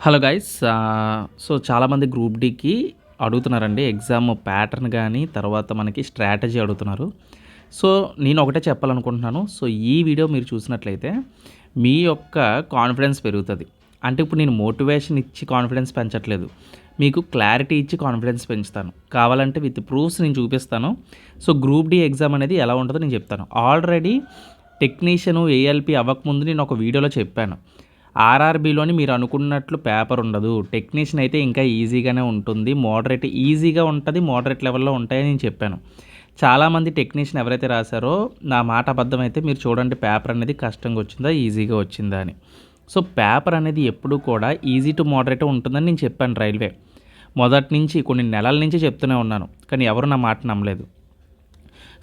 Hello guys so చాలామంది group డీకి అడుగుతున్నారండి exam pattern కానీ తర్వాత మనకి స్ట్రాటజీ అడుగుతున్నారు. సో నేను ఒకటే చెప్పాలనుకుంటున్నాను. సో ఈ వీడియో మీరు చూసినట్లయితే మీ యొక్క కాన్ఫిడెన్స్ పెరుగుతుంది. అంటే ఇప్పుడు నేను మోటివేషన్ ఇచ్చి కాన్ఫిడెన్స్ పెంచట్లేదు, మీకు క్లారిటీ ఇచ్చి కాన్ఫిడెన్స్ పెంచుతాను. కావాలంటే విత్ ప్రూఫ్స్ నేను చూపిస్తాను. సో గ్రూప్ డి ఎగ్జామ్ అనేది ఎలా ఉంటుందో నేను చెప్తాను. ఆల్రెడీ టెక్నీషియను ఏఎల్పి అవ్వకముందు నేను ఒక వీడియోలో చెప్పాను, ఆర్ఆర్బీలోని మీరు అనుకున్నట్లు పేపర్ ఉండదు, టెక్నీషియన్ అయితే ఇంకా ఈజీగానే ఉంటుంది, మోడరేట్ ఈజీగా ఉంటుంది, మోడరేట్ లెవెల్లో ఉంటాయని నేను చెప్పాను. చాలామంది టెక్నీషియన్ ఎవరైతే రాశారో నా మాట అబద్ధం అయితే మీరు చూడండి పేపర్ అనేది కష్టంగా వచ్చిందా ఈజీగా వచ్చిందా అని. సో పేపర్ అనేది ఎప్పుడు కూడా ఈజీ టు మోడరేట్ ఉంటుందని నేను చెప్పాను. రైల్వే మొదటి నుంచి కొన్ని నెలల నుంచి చెప్తూనే ఉన్నాను, కానీ ఎవరు నా మాట నమ్మలేదు.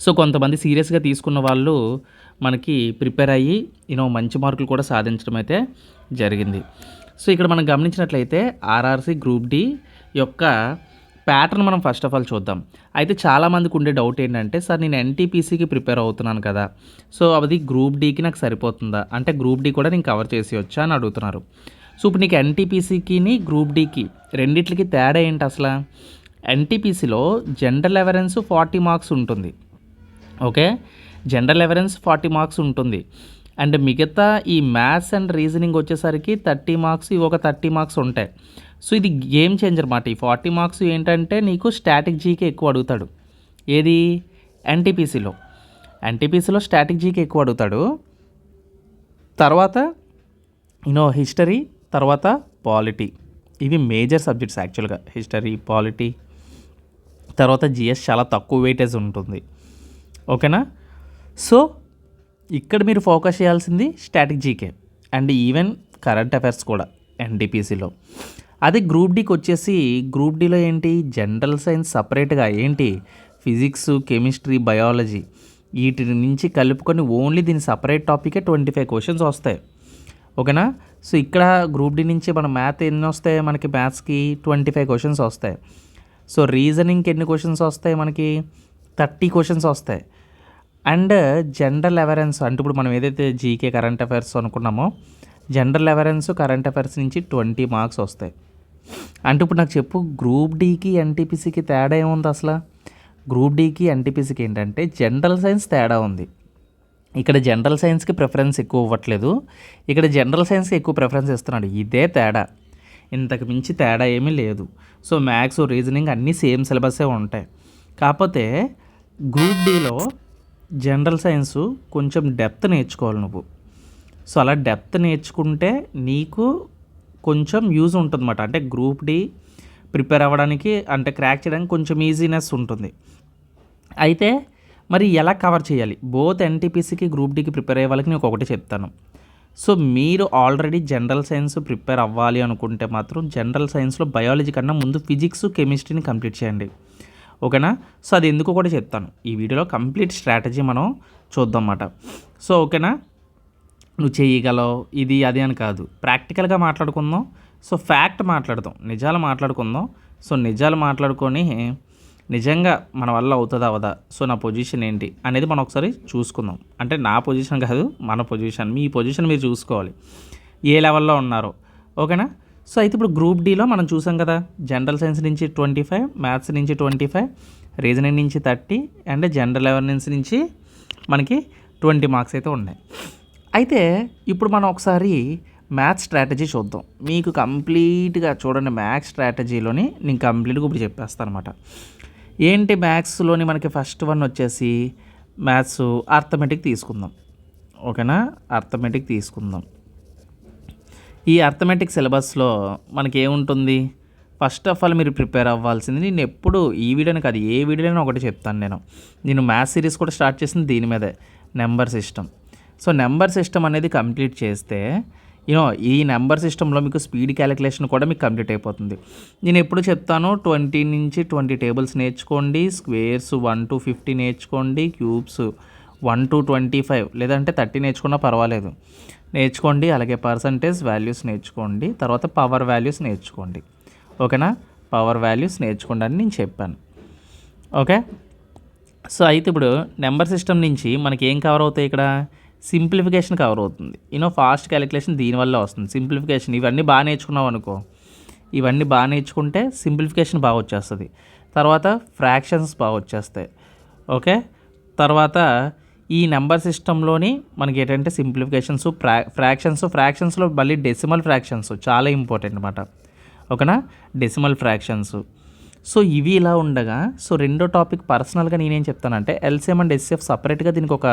సో కొంతమంది సీరియస్గా తీసుకున్న వాళ్ళు మనకి ప్రిపేర్ అయ్యి మంచి మార్కులు కూడా సాధించడం అయితే జరిగింది. సో ఇక్కడ మనం గమనించినట్లయితే ఆర్ఆర్సీ గ్రూప్ డి యొక్క ప్యాటర్న్ మనం ఫస్ట్ ఆఫ్ ఆల్ చూద్దాం. అయితే చాలామందికి ఉండే డౌట్ ఏంటంటే, సార్ నేను ఎన్టీపీసీకి ప్రిపేర్ అవుతున్నాను కదా, సో అది గ్రూప్ డీకి నాకు సరిపోతుందా, అంటే గ్రూప్ డి కూడా నేను కవర్ చేసి వచ్చా అని అడుగుతున్నారు. సో ఇప్పుడు నీకు ఎన్టీపీసీకి గ్రూప్ డీకి రెండిట్లకి తేడా ఏంటి అసలు? ఎన్టీపీసీలో జనరల్ అవేరెన్స్ 40 మార్క్స్ ఉంటుంది. ఓకే, జనరల్ అవేరెన్స్ 40 మార్క్స్ ఉంటుంది. అండ్ మిగతా ఈ మ్యాథ్స్ అండ్ రీజనింగ్ వచ్చేసరికి 30 మార్క్స్, ఇవి ఒక 30 మార్క్స్ ఉంటాయి. సో ఇది గేమ్ చేంజర్ మాట. ఈ 40 మార్క్స్ ఏంటంటే నీకు స్టాటిక్ జీకే ఎక్కువ అడుగుతాడు. ఏది? ఎన్టీపీసీలో స్టాటిక్ జీకే ఎక్కువ అడుగుతాడు. తర్వాత హిస్టరీ, తర్వాత పాలిటీ, ఇవి మేజర్ సబ్జెక్ట్స్ యాక్చువల్గా. హిస్టరీ, పాలిటీ, తర్వాత జిఎస్ చాలా తక్కువ వెయిటేజ్ ఉంటుంది. ఓకేనా? సో ఇక్కడ మీరు ఫోకస్ చేయాల్సింది static GK and even current affairs కూడా ఎన్టీపీసీలో. అదే గ్రూప్ డీకి వచ్చేసి, గ్రూప్ డీలో ఏంటి, జనరల్ సైన్స్ సపరేట్గా ఏంటి, ఫిజిక్స్, కెమిస్ట్రీ, బయాలజీ వీటి నుంచి కలుపుకొని ఓన్లీ దీని సపరేట్ టాపికే 25 క్వశ్చన్స్ వస్తాయి. ఓకేనా? సో ఇక్కడ గ్రూప్ డి నుంచి మన మ్యాథ్ ఎన్ని వస్తాయి, మనకి మ్యాథ్స్కి 25 క్వశ్చన్స్ వస్తాయి. సో రీజనింగ్కి ఎన్ని క్వశ్చన్స్ వస్తాయి, మనకి 30 క్వశ్చన్స్ వస్తాయి. అండ్ జనరల్ అవేరెన్స్ అంటే ఇప్పుడు మనం ఏదైతే జీకే కరెంట్ అఫైర్స్ అనుకున్నామో, జనరల్ అవేరెన్స్ కరెంట్ అఫైర్స్ నుంచి 20 మార్క్స్ వస్తాయి. అంటే ఇప్పుడు నాకు చెప్పు, గ్రూప్ డీకి ఎన్టీపీసీకి తేడా ఏముంది అసలు? గ్రూప్ డీకి ఎన్టీపీసీకి ఏంటంటే జనరల్ సైన్స్ తేడా ఉంది. ఇక్కడ జనరల్ సైన్స్కి ప్రిఫరెన్స్ ఎక్కువ ఇవ్వట్లేదు, ఇక్కడ జనరల్ సైన్స్కి ఎక్కువ ప్రిఫరెన్స్ ఇస్తున్నాడు. ఇదే తేడా, ఇంతకు మించి తేడా ఏమీ లేదు. సో మ్యాథ్స్, రీజనింగ్ అన్నీ సేమ్ సిలబస్సే ఉంటాయి. కాకపోతే గ్రూప్ డీలో జనరల్ సైన్స్ కొంచెం డెప్త్ నేర్చుకోవాలి నువ్వు. సో అలా డెప్త్ నేర్చుకుంటే నీకు కొంచెం యూజ్ ఉంటుందన్నమాట. అంటే గ్రూప్ డి ప్రిపేర్ అవ్వడానికి, అంటే క్రాక్ చేయడానికి కొంచెం ఈజీనెస్ ఉంటుంది. అయితే మరి ఎలా కవర్ చేయాలి? బోత్ ఎన్టీపీసీకి గ్రూప్ డికి ప్రిపేర్ అయ్యే వాళ్ళకి నేను ఒకటి చెప్తాను. సో మీరు ఆల్రెడీ జనరల్ సైన్స్ ప్రిపేర్ అవ్వాలి అనుకుంటే మాత్రం జనరల్ సైన్స్లో బయాలజీ కన్నా ముందు ఫిజిక్స్, కెమిస్ట్రీని కంప్లీట్ చేయండి. ఓకేనా? సో అది ఎందుకు కూడా చెప్తాను ఈ వీడియోలో. కంప్లీట్ స్ట్రాటజీ మనం చూద్దాం అన్నమాట. సో ఓకేనా? నువ్వు చేయగలవు ఇది అది అని కాదు, ప్రాక్టికల్గా మాట్లాడుకుందాం. సో ఫ్యాక్ట్ మాట్లాడదాం, నిజాలు మాట్లాడుకుందాం. సో నిజాలు మాట్లాడుకొని నిజంగా మన వల్ల అవుతుందా అవదా, సో నా పొజిషన్ ఏంటి అనేది మనం ఒకసారి చూసుకుందాం. అంటే నా పొజిషన్ కాదు, మన పొజిషన్, మీ పొజిషన్ మీరు చూసుకోవాలి ఏ లెవెల్లో ఉన్నారో. ఓకేనా? సో అయితే ఇప్పుడు గ్రూప్ డీలో మనం చూసాం కదా, జనరల్ సైన్స్ నుంచి 25, మ్యాథ్స్ నుంచి 25, రీజనింగ్ నుంచి 30 అండ్ జనరల్ అవేర్నెస్ నుంచి మనకి 20 మార్క్స్ అయితే ఉన్నాయి. అయితే ఇప్పుడు మనం ఒకసారి మ్యాథ్స్ స్ట్రాటజీ చూద్దాం. మీకు కంప్లీట్గా చూడండి, మ్యాథ్స్ స్ట్రాటజీలోని నేను కంప్లీట్గా ఇప్పుడు చెప్పేస్తాను అనమాట. ఏంటి మ్యాథ్స్లోని మనకి ఫస్ట్ వన్ వచ్చేసి మ్యాథ్స్ అర్థమెటిక్ తీసుకుందాం. ఓకేనా? అర్థమెటిక్ తీసుకుందాం. ఈ అర్థమెటిక్ సిలబస్లో మనకి ఏముంటుంది? ఫస్ట్ ఆఫ్ ఆల్ మీరు ప్రిపేర్ అవ్వాల్సింది, నేను ఎప్పుడు ఈ వీడియోని కాదు ఏ వీడియోనైనా ఒకటి చెప్తాను, నేను మ్యాథ్స్ సిరీస్ కూడా స్టార్ట్ చేసింది దీని మీదే, number system. So number system అనేది కంప్లీట్ చేస్తే ఈ నెంబర్ సిస్టంలో మీకు స్పీడ్ క్యాలిక్యులేషన్ కూడా మీకు కంప్లీట్ అయిపోతుంది. నేను ఎప్పుడు చెప్తాను 20 నుంచి 20 టేబుల్స్ నేర్చుకోండి, స్క్వేర్స్ 1 to 50 నేర్చుకోండి, క్యూబ్స్ 1 to 25 లేదంటే 30 నేర్చుకున్నా పర్వాలేదు, నేర్చుకోండి. అలాగే పర్సంటేజ్ వాల్యూస్ నేర్చుకోండి, తర్వాత పవర్ వాల్యూస్ నేర్చుకోండి. ఓకేనా? పవర్ వాల్యూస్ నేర్చుకోండి అని నేను చెప్పాను. ఓకే? సో అయితే ఇప్పుడు నెంబర్ సిస్టమ్ నుంచి మనకి ఏం కవర్ అవుతాయి? ఇక్కడ సింప్లిఫికేషన్ కవర్ అవుతుంది. ఫాస్ట్ క్యాలిక్యులేషన్ దీనివల్ల వస్తుంది. సింప్లిఫికేషన్ ఇవన్నీ బాగా నేర్చుకున్నావు అనుకో, ఇవన్నీ బాగా నేర్చుకుంటే సింప్లిఫికేషన్ బాగా వచ్చేస్తుంది. తర్వాత ఫ్రాక్షన్స్ బాగా వచ్చేస్తాయి. ఓకే, తర్వాత ఈ నెంబర్ సిస్టంలోని మనకి ఏంటంటే సింప్లిఫికేషన్స్, ఫ్రాక్షన్స్లో మళ్ళీ డెసిమల్ ఫ్రాక్షన్స్ చాలా ఇంపార్టెంట్ అనమాట. ఓకేనా, డెసిమల్ ఫ్రాక్షన్స్. సో ఇవి ఇలా ఉండగా, సో రెండో టాపిక్ పర్సనల్గా నేనేం చెప్తానంటే ఎల్సిఎం అండ్ ఎస్సిఎఫ్ సపరేట్గా దీనికి ఒక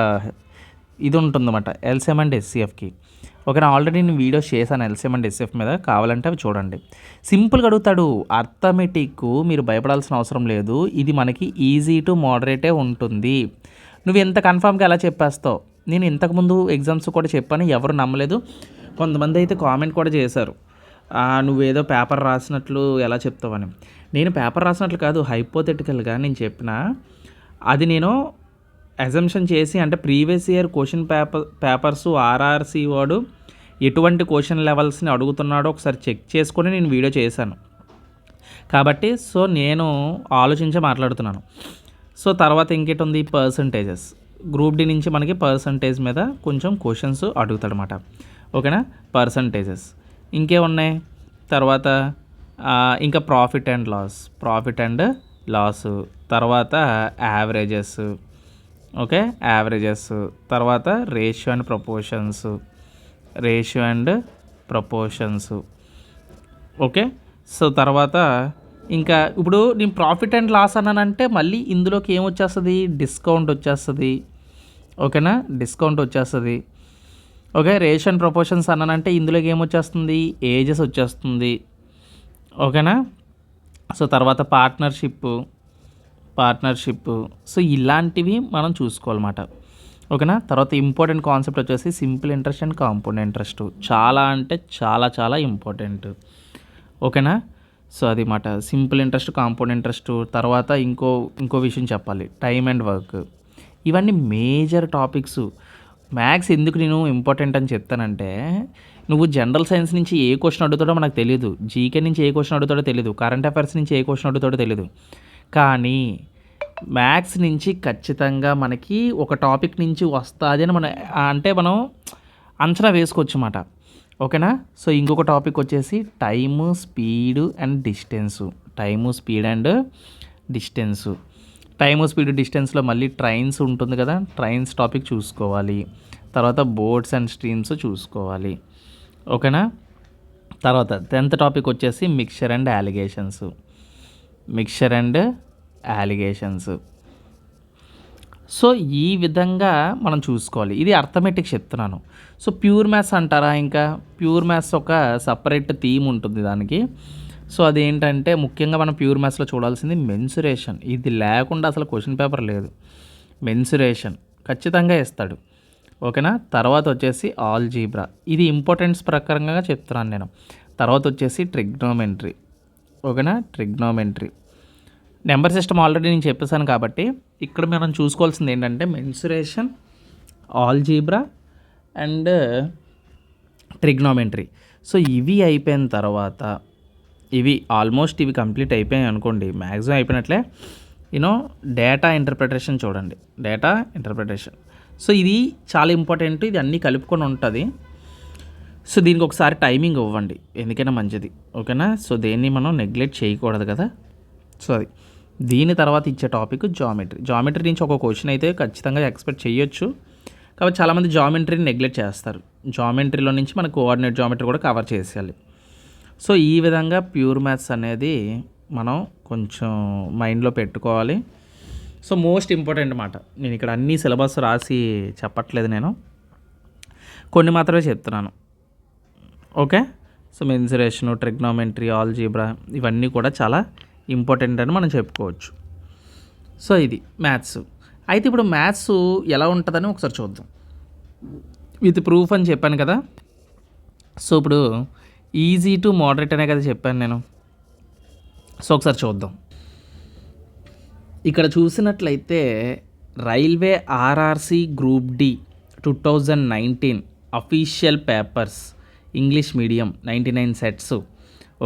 ఇది ఉంటుందన్నమాట, ఎల్సిఎం అండ్ ఎస్సిఎఫ్కి. ఓకేనా, ఆల్రెడీ నేను వీడియోస్ చేశాను ఎల్సిఎం అండ్ ఎస్సిఎఫ్ మీద, కావాలంటే అవి చూడండి. సింపుల్గా అడుగుతాడు, అర్థమెటిక్ మీరు భయపడాల్సిన అవసరం లేదు, ఇది మనకి ఈజీ టు మోడరేటే ఉంటుంది. నువ్వు ఎంత కన్ఫామ్గా ఎలా చెప్పేస్తావు? నేను ఇంతకుముందు ఎగ్జామ్స్ కూడా చెప్పాను, ఎవరు నమ్మలేదు. కొంతమంది అయితే కామెంట్ కూడా చేశారు, నువ్వేదో పేపర్ రాసినట్లు ఎలా చెప్తావని. నేను పేపర్ రాసినట్లు కాదు, హైపోథెటికల్గా నేను చెప్పిన అది నేను అజంప్షన్ చేసి, అంటే previous year question papers RRC వాడు ఎటువంటి క్వశ్చన్ లెవెల్స్ని అడుగుతున్నాడో ఒకసారి చెక్ చేసుకొని నేను వీడియో చేశాను కాబట్టి సో నేను ఆలోచించి మాట్లాడుతున్నాను. సో తర్వాత ఇంకేటి ఉంది, పర్సంటేజెస్. గ్రూప్ డి నుంచి మనకి పర్సంటేజ్ మీద కొంచెం క్వశ్చన్స్ అడుగుతాడనమాట. ఓకేనా, పర్సంటేజెస్. ఇంకేమున్నాయి తర్వాత ఇంకా ప్రాఫిట్ అండ్ లాస్, తర్వాత యావరేజెస్. ఓకే, యావరేజెస్, తర్వాత ratio and proportions. Okay, so తర్వాత ఇంకా ఇప్పుడు నేను ప్రాఫిట్ అండ్ లాస్ అన్నానంటే మళ్ళీ ఇందులోకి ఏమొచ్చేస్తుంది, డిస్కౌంట్ వచ్చేస్తుంది. ఓకేనా, డిస్కౌంట్ వచ్చేస్తుంది. ఓకే, రేషియో అండ్ ప్రపోర్షన్స్ అన్నానంటే ఇందులోకి ఏమొచ్చేస్తుంది, ఏజెస్ వచ్చేస్తుంది. ఓకేనా, సో తర్వాత పార్ట్నర్షిప్. సో ఇలాంటివి మనం చూసుకోవాలన్నమాట. ఓకేనా, తర్వాత ఇంపార్టెంట్ కాన్సెప్ట్ వచ్చేసి simple interest and compound interest. చాలా అంటే చాలా చాలా ఇంపార్టెంట్. ఓకేనా, సో అది మాట సింపుల్ ఇంట్రెస్ట్, కాంపౌండ్ ఇంట్రెస్ట్. తర్వాత ఇంకో విషయం చెప్పాలి, టైమ్ అండ్ వర్క్. ఇవన్నీ మేజర్ టాపిక్స్. మ్యాథ్స్ ఎందుకు నేను ఇంపార్టెంట్ అని చెప్తానంటే, నువ్వు జనరల్ సైన్స్ నుంచి ఏ క్వశ్చన్ అడుగుతాడో మనకు తెలియదు, జీకే నుంచి ఏ క్వశ్చన్ అడుగుతాడో తెలియదు, కరెంట్ అఫైర్స్ నుంచి ఏ క్వశ్చన్ అడుగుతాడో తెలియదు. కానీ మ్యాథ్స్ నుంచి ఖచ్చితంగా మనకి ఒక టాపిక్ నుంచి వస్తుంది అని మనం అంచనా వేసుకోవచ్చు అన్నమాట. ఓకేనా, సో ఇంకొక టాపిక్ వచ్చేసి టైము, స్పీడ్ అండ్ డిస్టెన్స్లో మళ్ళీ ట్రైన్స్ ఉంటుంది కదా, ట్రైన్స్ టాపిక్ చూసుకోవాలి. తర్వాత బోట్స్ అండ్ స్ట్రీమ్స్ చూసుకోవాలి. ఓకేనా, తర్వాత 10th టాపిక్ వచ్చేసి మిక్చర్ అండ్ యాలిగేషన్స్. సో ఈ విధంగా మనం చూసుకోవాలి. ఇది అర్థమెటిక్ చెప్తున్నాను. సో ప్యూర్ మ్యాథ్స్ అంటారా, ఇంకా ప్యూర్ మ్యాథ్స్ ఒక సపరేట్ థీమ్ ఉంటుంది దానికి. సో అదేంటంటే ముఖ్యంగా మనం ప్యూర్ మ్యాథ్స్లో చూడాల్సింది మెన్సురేషన్. ఇది లేకుండా అసలు క్వశ్చన్ పేపర్ లేదు. మెన్సురేషన్ ఖచ్చితంగా ఇస్తాడు. ఓకేనా, తర్వాత వచ్చేసి ఆల్జీబ్రా. ఇది ఇంపార్టెన్స్ ప్రకారంగా చెప్తున్నాను నేను. తర్వాత వచ్చేసి ట్రిగ్నోమెట్రీ. ఓకేనా, నెంబర్ సిస్టమ్ ఆల్రెడీ నేను చెప్పేశాను కాబట్టి ఇక్కడ మనం చూసుకోవాల్సింది ఏంటంటే mensuration, algebra and trigonometry. So ఇవి అయిపోయిన తర్వాత ఇవి కంప్లీట్ అయిపోయాయి అనుకోండి, మ్యాక్సిమం అయిపోయినట్లే. డేటా ఇంటర్ప్రిటేషన్ చూడండి, సో ఇది చాలా ఇంపార్టెంట్. ఇది అన్నీ కలుపుకొని ఉంటుంది. సో దీనికి ఒకసారి టైమింగ్ ఇవ్వండి, ఎందుకైనా మంచిది. ఓకేనా, సో దేన్ని మనం నెగ్లెక్ట్ చేయకూడదు కదా. సో అది దీని తర్వాత ఇచ్చే టాపిక్ జామెట్రీ నుంచి ఒక క్వశ్చన్ అయితే ఖచ్చితంగా ఎక్స్పెక్ట్ చేయొచ్చు. కాబట్టి చాలామంది జామెట్రీని నెగ్లెక్ట్ చేస్తారు. జామెట్రీలో నుంచి మన కోఆర్డినేట్ జామెట్రీ కూడా కవర్ చేసేయాలి. సో ఈ విధంగా ప్యూర్ మ్యాథ్స్ అనేది మనం కొంచెం మైండ్లో పెట్టుకోవాలి. సో మోస్ట్ ఇంపార్టెంట్ మాట, నేను ఇక్కడ అన్ని సిలబస్ రాసి చెప్పట్లేదు, నేను కొన్ని మాత్రమే చెప్తున్నాను. Okay, so mensuration, trigonometry, algebra ఇవన్నీ కూడా చాలా ఇంపార్టెంట్ అని మనం చెప్పుకోవచ్చు. సో ఇది మ్యాథ్స్. అయితే ఇప్పుడు మ్యాథ్స్ ఎలా ఉంటుందని ఒకసారి చూద్దాం. విత్ ప్రూఫ్ అని చెప్పాను కదా. సో ఇప్పుడు ఈజీ టు మోడరేట్ అనే కదా చెప్పాను నేను. సో ఒకసారి చూద్దాం. ఇక్కడ చూసినట్లయితే railway RRC group D 2019 official papers English medium 99 sets.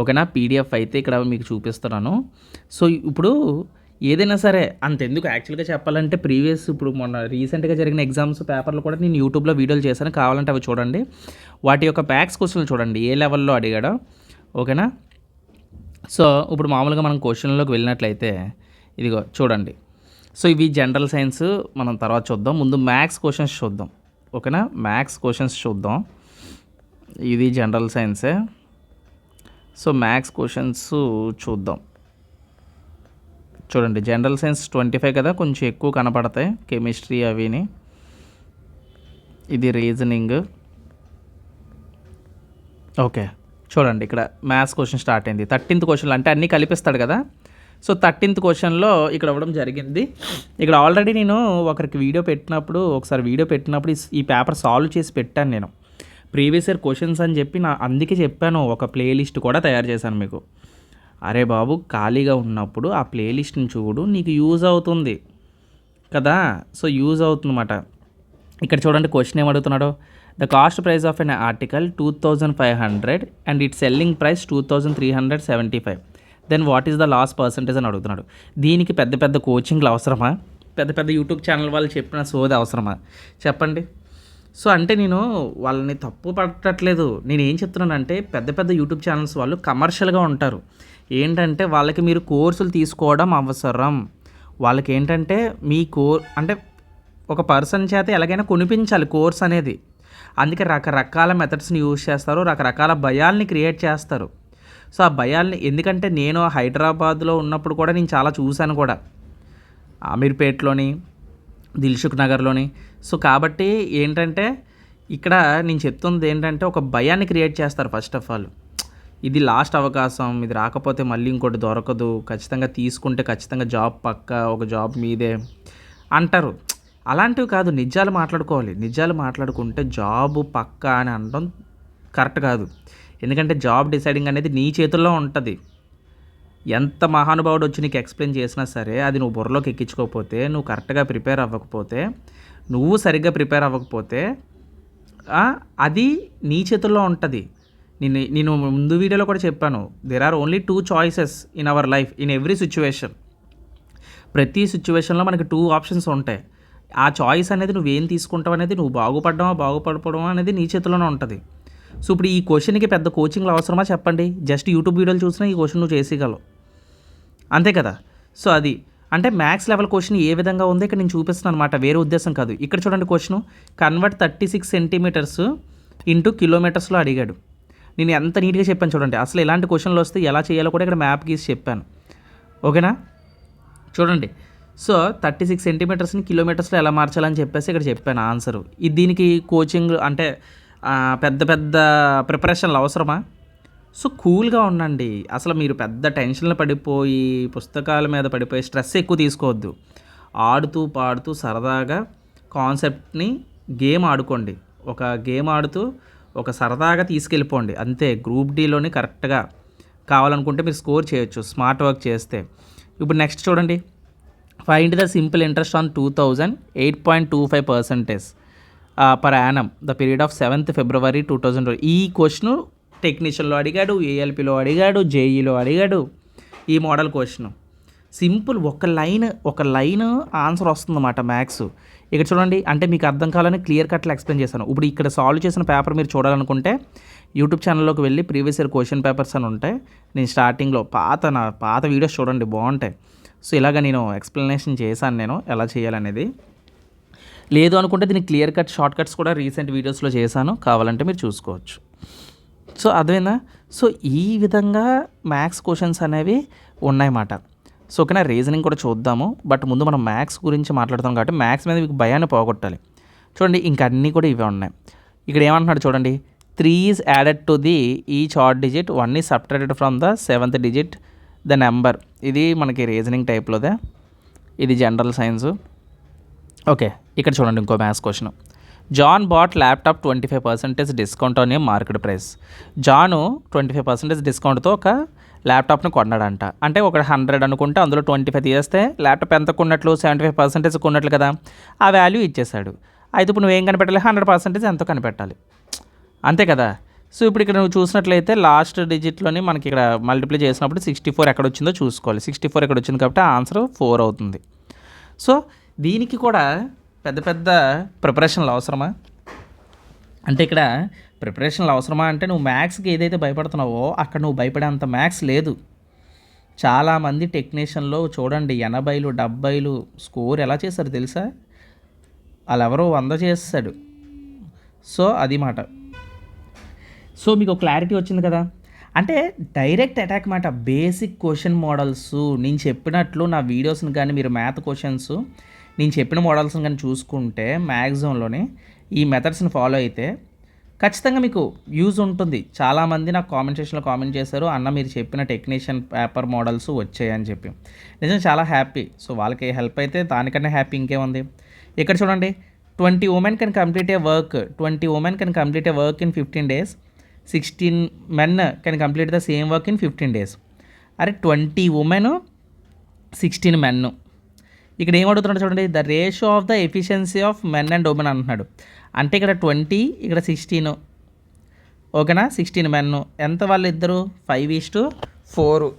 ఓకేనా, పీడిఎఫ్ అయితే ఇక్కడ మీకు చూపిస్తున్నాను. సో ఇప్పుడు ఏదైనా సరే అంతెందుకు యాక్చువల్గా చెప్పాలంటే ఇప్పుడు మొన్న రీసెంట్గా జరిగిన ఎగ్జామ్స్ పేపర్లు కూడా నేను యూట్యూబ్లో వీడియోలు చేశాను, కావాలంటే అవి చూడండి. వాటి యొక్క బ్యాక్స్ క్వశ్చన్లు చూడండి, ఏ లెవెల్లో అడిగాడో. ఓకేనా, సో ఇప్పుడు మామూలుగా మనం క్వశ్చన్లోకి వెళ్ళినట్లయితే ఇదిగో చూడండి. సో ఇవి జనరల్ సైన్స్ మనం తర్వాత చూద్దాం. ముందు మ్యాథ్స్ క్వశ్చన్స్ చూద్దాం. ఓకేనా, మ్యాథ్స్ క్వశ్చన్స్ చూద్దాం. ఇది జనరల్ సైన్సే. సో మ్యాథ్స్ క్వశ్చన్స్ చూద్దాం. చూడండి, జనరల్ సైన్స్ 25 కదా, కొంచెం ఎక్కువ కనపడతాయి. కెమిస్ట్రీ అవిని. ఇది రీజనింగ్. ఓకే, చూడండి ఇక్కడ మ్యాథ్స్ క్వశ్చన్ స్టార్ట్ అయింది. 13th క్వశ్చన్లో అంటే అన్నీ కలిపిస్తాడు కదా. సో 13th క్వశ్చన్లో ఇక్కడ ఇవ్వడం జరిగింది. ఇక్కడ ఆల్రెడీ నేను ఒకరికి ఒకసారి వీడియో పెట్టినప్పుడు ఈ పేపర్ సాల్వ్ చేసి పెట్టాను నేను. ప్రీవియస్ ఇయర్ క్వశ్చన్స్ అని చెప్పి అందుకే చెప్పాను, ఒక ప్లేలిస్ట్ కూడా తయారు చేశాను మీకు. అరే బాబు, ఖాళీగా ఉన్నప్పుడు ఆ ప్లేలిస్ట్ని చూడు, నీకు యూజ్ అవుతుంది కదా. సో యూజ్ అవుతుందన్నమాట. ఇక్కడ చూడండి క్వశ్చన్ ఏమడుగుతున్నాడు. The cost price of an article 2500 and it selling price 2375. Then what is the loss percentage అని అడుగుతున్నాడు. దీనికి పెద్ద పెద్ద కోచింగ్లు అవసరమా? పెద్ద పెద్ద యూట్యూబ్ ఛానల్ వాళ్ళు చెప్పిన సోది అవసరమా? చెప్పండి. సో అంటే నేను వాళ్ళని తప్పు పట్టట్లేదు. నేను ఏం చెప్తున్నానంటే, పెద్ద పెద్ద యూట్యూబ్ ఛానల్స్ వాళ్ళు కమర్షియల్గా ఉంటారు. ఏంటంటే వాళ్ళకి మీరు కోర్సులు తీసుకోవడం అవసరం. వాళ్ళకి ఏంటంటే మీ అంటే ఒక పర్సన్ చేత ఎలాగైనా కొనిపించాలి కోర్స్ అనేది. అందుకే రకరకాల మెథడ్స్ని యూజ్ చేస్తారు, రకరకాల భయాల్ని క్రియేట్ చేస్తారు. సో ఆ భయాల్ని, ఎందుకంటే నేను హైదరాబాద్లో ఉన్నప్పుడు కూడా నేను చాలా చూశాను కూడా, అమీర్పేట్లోని, దిల్సుఖ్ నగర్లోని. సో కాబట్టి ఏంటంటే ఇక్కడ నేను చెప్తుంది ఏంటంటే, ఒక భయాన్ని క్రియేట్ చేస్తారు. ఫస్ట్ ఆఫ్ ఆల్ ఇది లాస్ట్ అవకాశం, ఇది రాకపోతే మళ్ళీ ఇంకోటి దొరకదు, ఖచ్చితంగా తీసుకుంటే ఖచ్చితంగా జాబ్ పక్క, ఒక జాబ్ మీదే అంటారు. అలాంటివి కాదు, నిజాలు మాట్లాడుకోవాలి. నిజాలు మాట్లాడుకుంటే జాబ్ పక్క అని అనడం కరెక్ట్ కాదు. ఎందుకంటే జాబ్ డిసైడింగ్ అనేది నీ చేతుల్లో ఉంటుంది. ఎంత మహానుభావుడు వచ్చి నీకు ఎక్స్ప్లెయిన్ చేసినా సరే, అది నువ్వు బుర్రలోకి ఎక్కించుకోకపోతే, నువ్వు కరెక్ట్గా ప్రిపేర్ అవ్వకపోతే, నువ్వు సరిగ్గా ప్రిపేర్ అవ్వకపోతే అది నీ చేతుల్లో ఉంటుంది. నేను ముందు వీడియోలో కూడా చెప్పాను, there are only 2 choices in our life in every situation. ప్రతి సిచ్యువేషన్లో మనకి 2 ఆప్షన్స్ ఉంటాయి. ఆ చాయిస్ అనేది నువ్వేం తీసుకుంటావు అనేది, నువ్వు బాగుపడపోవడం అనేది నీ చేతిలోనే ఉంటుంది. సో ఇప్పుడు ఈ క్వశ్చన్కి పెద్ద కోచింగ్లు అవసరమా చెప్పండి? జస్ట్ యూట్యూబ్ వీడియోలు చూసినా ఈ క్వశ్చన్ నువ్వు చేసేయగలవు, అంతే కదా. సో అది అంటే మ్యాథ్స్ లెవెల్ క్వశ్చన్ ఏ విధంగా ఉందో ఇక్కడ నేను చూపిస్తున్నాను అనమాట, వేరే ఉద్దేశం కాదు. ఇక్కడ చూడండి క్వశ్చన్, కన్వర్ట్ 36 సెంటీమీటర్స్ ఇంటూ కిలోమీటర్స్లో అడిగాడు. నేను ఎంత నీట్గా చెప్పాను చూడండి. అసలు ఇలాంటి క్వశ్చన్లు వస్తే ఎలా చేయాలో కూడా ఇక్కడ మ్యాప్ గీసి చెప్పాను. ఓకేనా, చూడండి. సో 36 సెంటీమీటర్స్ని కిలోమీటర్స్లో ఎలా మార్చాలని చెప్పేసి ఇక్కడ చెప్పాను ఆన్సరు. దీనికి కోచింగ్ అంటే పెద్ద పెద్ద ప్రిపరేషన్లు అవసరమా? సో కూల్గా ఉండండి. అసలు మీరు పెద్ద టెన్షన్లు పడిపోయి, పుస్తకాల మీద పడిపోయి స్ట్రెస్ ఎక్కువ తీసుకోవద్దు. ఆడుతూ పాడుతూ సరదాగా కాన్సెప్ట్ని గేమ్ ఆడుకోండి. ఒక గేమ్ ఆడుతూ ఒక సరదాగా తీసుకెళ్ళిపోండి అంతే. గ్రూప్ డీలోని కరెక్ట్గా కావాలనుకుంటే మీరు స్కోర్ చేయొచ్చు స్మార్ట్ వర్క్ చేస్తే. ఇప్పుడు నెక్స్ట్ చూడండి, find the simple interest on 2000 8.25% per annum the period of 7th February 2000. ఈ క్వశ్చను టెక్నీషియన్లో అడిగాడు, ఏఎల్పిలో అడిగాడు, జేఈలో అడిగాడు. ఈ మోడల్ క్వశ్చన్ సింపుల్, ఒక లైన్ ఆన్సర్ వస్తుందన్నమాట మ్యాథ్స్. ఇక్కడ చూడండి, అంటే మీకు అర్థం కావాలని క్లియర్ కట్లో ఎక్స్ప్లెయిన్ చేశాను. ఇప్పుడు ఇక్కడ సాల్వ్ చేసిన పేపర్ మీరు చూడాలనుకుంటే యూట్యూబ్ ఛానల్లోకి వెళ్ళి ప్రీవియస్ ఇయర్ క్వశ్చన్ పేపర్స్ అని ఉంటాయి. నేను స్టార్టింగ్లో పాత వీడియోస్ చూడండి, బాగుంటాయి. సో ఇలాగ నేను ఎక్స్ప్లెనేషన్ చేశాను నేను ఎలా చేయాలనేది. లేదు అనుకుంటే దీనికి క్లియర్ కట్ షార్ట్ కట్స్ కూడా రీసెంట్ వీడియోస్లో చేశాను, కావాలంటే మీరు చూసుకోవచ్చు. సో అదేనా. సో ఈ విధంగా మ్యాథ్స్ క్వశ్చన్స్ అనేవి ఉన్నాయన్నమాట. సో ఓకేనా, రీజనింగ్ కూడా చూద్దాము. బట్ ముందు మనం మ్యాథ్స్ గురించి మాట్లాడుతాం కాబట్టి మ్యాథ్స్ మీద మీకు భయాన్ని పోగొట్టాలి. చూడండి, ఇంకా అన్నీ కూడా ఇవే ఉన్నాయి. ఇక్కడ ఏమంటున్నాడు చూడండి, 3 is added to the each odd digit, 1 is subtracted from the 7th digit the number. ఇది మనకి రీజనింగ్ టైప్లోదే, ఇది జనరల్ సైన్స్. ఓకే, ఇక్కడ చూడండి ఇంకో maths question. John bought laptop 25% discount on a market price. John 25% డిస్కౌంట్తో ఒక ల్యాప్టాప్ని కొన్నాడంట. అంటే ఒక 100 అనుకుంటే అందులో 25 తీస్తే ల్యాప్టాప్ ఎంత కొన్నట్లు, 75% కొన్నట్లు కదా, ఆ వాల్యూ ఇచ్చేసాడు. అయితే ఇప్పుడు నువ్వేం కనిపెట్టాలి, 100% ఎంతో కనిపెట్టాలి, అంతే కదా. సో ఇప్పుడు ఇక్కడ నువ్వు చూసినట్లయితే లాస్ట్ డిజిట్లోని మనకి ఇక్కడ మల్టిప్లై చేసినప్పుడు 64 ఎక్కడ వచ్చిందో చూసుకోవాలి. 64 ఎక్కడ వచ్చింది కాబట్టి ఆన్సర్ 4 అవుతుంది. సో దీనికి కూడా పెద్ద పెద్ద ప్రిపరేషన్లు అవసరమా అంటే, ఇక్కడ ప్రిపరేషన్లు అవసరమా అంటే, నువ్వు మ్యాథ్స్కి ఏదైతే భయపడుతున్నావో అక్కడ నువ్వు భయపడేంత మ్యాథ్స్ లేదు. చాలామంది టెక్నీషియన్లో చూడండి 80లు 70లు స్కోర్ ఎలా చేశారు తెలుసా? వాళ్ళెవరో 100 చేస్తాడు. సో అది మాట. సో మీకు క్లారిటీ వచ్చింది కదా. అంటే డైరెక్ట్ అటాక్ మాట. బేసిక్ క్వశ్చన్ మోడల్స్ నేను చెప్పినట్లు నా వీడియోస్ని కానీ మీరు మ్యాథ్ క్వశ్చన్స్ నేను చెప్పిన మోడల్స్ని కానీ చూసుకుంటే మ్యాక్సిమంలోనే ఈ మెథడ్స్ని ఫాలో అయితే ఖచ్చితంగా మీకు యూజ్ ఉంటుంది. చాలామంది నాకు కామెంట్ సెక్షన్లో కామెంట్ చేశారు, అన్న మీరు చెప్పిన టెక్నీషియన్ పేపర్ మోడల్స్ వచ్చాయని చెప్పి. నిజంగా చాలా హ్యాపీ. సో వాళ్ళకి హెల్ప్ అయితే దానికన్నా హ్యాపీ ఇంకేముంది. ఇక్కడ చూడండి, 20 women can complete a work. 20 women can complete a work in 15 days. 16 men can complete the same work in 15 days. అరే 20 women 16 men. ఇక్కడ ఏం అడుగుతున్నాడు చూడండి, the ratio of the efficiency of men and women అంటున్నాడు. అంటే ఇక్కడ 20, ఇక్కడ 16. ఓకేనా, 16 మెన్. ఎంత వాళ్ళు ఇద్దరు? 5:4.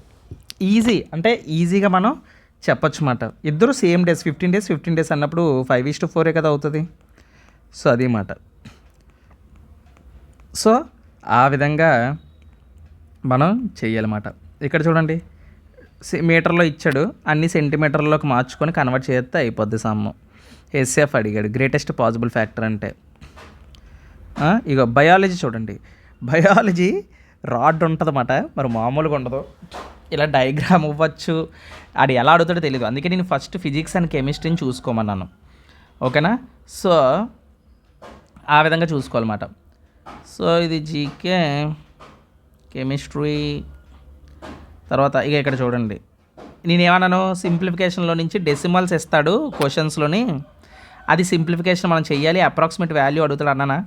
ఈజీ, అంటే ఈజీగా మనం చెప్పొచ్చు మాట. ఇద్దరు సేమ్ డేస్, 15 days అన్నప్పుడు 5:4 కదా అవుతుంది. సో అది మాట. సో ఆ విధంగా మనం చెయ్యాలన్నమాట. ఇక్కడ చూడండి, మీటర్లో ఇచ్చాడు, అన్ని సెంటీమీటర్లోకి మార్చుకొని కన్వర్ట్ చేస్తే అయిపోద్ది సమ్ము. ఎస్ఎఫ్ అడిగాడు, గ్రేటెస్ట్ పాసిబుల్ ఫ్యాక్టర్ అంటే. ఇక బయాలజీ చూడండి, బయాలజీ రాడ్ ఉంటుందన్నమాట, మరి మామూలుగా ఉండదు. ఇలా డయాగ్రామ్ ఇవ్వచ్చు, అది ఎలా అడుగుతాడో తెలియదు. అందుకే నేను ఫస్ట్ ఫిజిక్స్ అండ్ కెమిస్ట్రీని చూసుకోమన్నాను. ఓకేనా, సో ఆ విధంగా చూసుకోవాలన్నమాట. సో ఇది జీకే, కెమిస్ట్రీ. తర్వాత ఇక ఇక్కడ చూడండి, నేనేమన్నాను, సింప్లిఫికేషన్లో నుంచి డెసిమల్స్ ఇస్తాడు క్వశ్చన్స్లోని, అది సింప్లిఫికేషన్ మనం చెయ్యాలి. అప్రాక్సిమేట్ వాల్యూ అడుగుతాడు అన్నానా.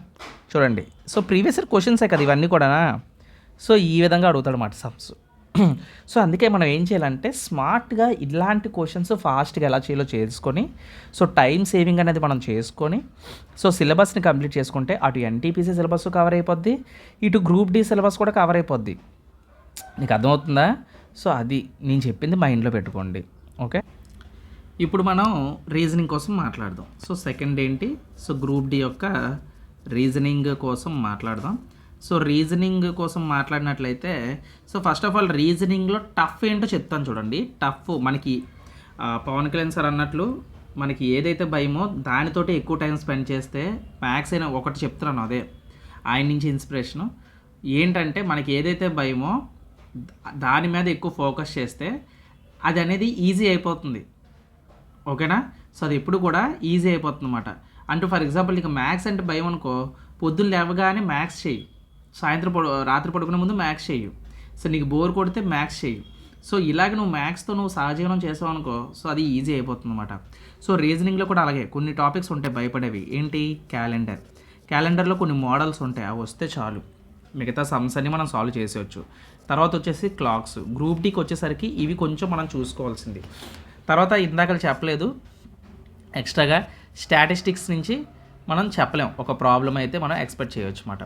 చూడండి, సో ప్రీవియస్ ఇయర్ క్వశ్చన్సే కదా ఇవన్నీ కూడా. సో ఈ విధంగా అడుగుతాడు అన్నమాట సమ్స్. సో అందుకే మనం ఏం చేయాలంటే స్మార్ట్గా ఇలాంటి క్వశ్చన్స్ ఫాస్ట్గా ఎలా చేయాలో చేసుకొని, సో టైం సేవింగ్ అనేది మనం చేసుకొని, సో సిలబస్ని కంప్లీట్ చేసుకుంటే అటు ఎన్టీపీసీ సిలబస్ కవర్ అయిపోద్ది, ఇటు గ్రూప్ డి సిలబస్ కూడా కవర్ అయిపోద్ది. నీకు అర్థమవుతుందా? సో అది నేను చెప్పింది మైండ్లో పెట్టుకోండి. ఓకే, ఇప్పుడు మనం రీజనింగ్ కోసం మాట్లాడదాం. సో సెకండ్ ఏంటి, సో గ్రూప్ డి యొక్క రీజనింగ్ కోసం మాట్లాడదాం. సో రీజనింగ్ కోసం మాట్లాడినట్లయితే, సో ఫస్ట్ ఆఫ్ ఆల్ రీజనింగ్లో టఫ్ ఏంటో చెప్తాను చూడండి. టఫ్ మనకి పవన్ కళ్యాణ్ సార్ అన్నట్లు మనకి ఏదైతే భయమో దానితోటి ఎక్కువ టైం స్పెండ్ చేస్తే మ్యాథ్స్ అయినా ఒకటి చెప్తున్నాను, అదే ఆయన నుంచి ఇన్స్పిరేషను. ఏంటంటే మనకి ఏదైతే భయమో దాని మీద ఎక్కువ ఫోకస్ చేస్తే అది అనేది ఈజీ అయిపోతుంది. ఓకేనా, సో అది ఎప్పుడు కూడా ఈజీ అయిపోతుంది అన్నమాట. అంటూ ఫర్ ఎగ్జాంపుల్ నీకు మ్యాథ్స్ అంటే భయం అనుకో, పొద్దున్న లేవగానే మ్యాథ్స్ చెయ్యి, సాయంత్రం రాత్రి పడుకునే ముందు మ్యాథ్స్ చెయ్యు, సో నీకు బోర్ కొడితే మ్యాథ్స్ చెయ్యి. సో ఇలాగ నువ్వు మ్యాథ్స్తో నువ్వు సహజీవనం చేసావు అనుకో, సో అది ఈజీ అయిపోతుంది అనమాట. సో రీజనింగ్లో కూడా అలాగే కొన్ని టాపిక్స్ ఉంటాయి భయపడేవి. ఏంటి, క్యాలెండర్లో కొన్ని మోడల్స్ ఉంటాయి, అవి వస్తే చాలు మిగతా సమ్స్ అన్ని మనం సాల్వ్ చేసేయచ్చు. తర్వాత వచ్చేసి క్లాక్స్, గ్రూప్ డీకి వచ్చేసరికి ఇవి కొంచెం మనం చూసుకోవాల్సింది. తర్వాత ఇందాక చెప్పలేదు, ఎక్స్ట్రాగా స్టాటిస్టిక్స్ నుంచి మనం చెప్పలేం, ఒక ప్రాబ్లం అయితే మనం ఎక్స్పెక్ట్ చేయవచ్చు అన్నమాట.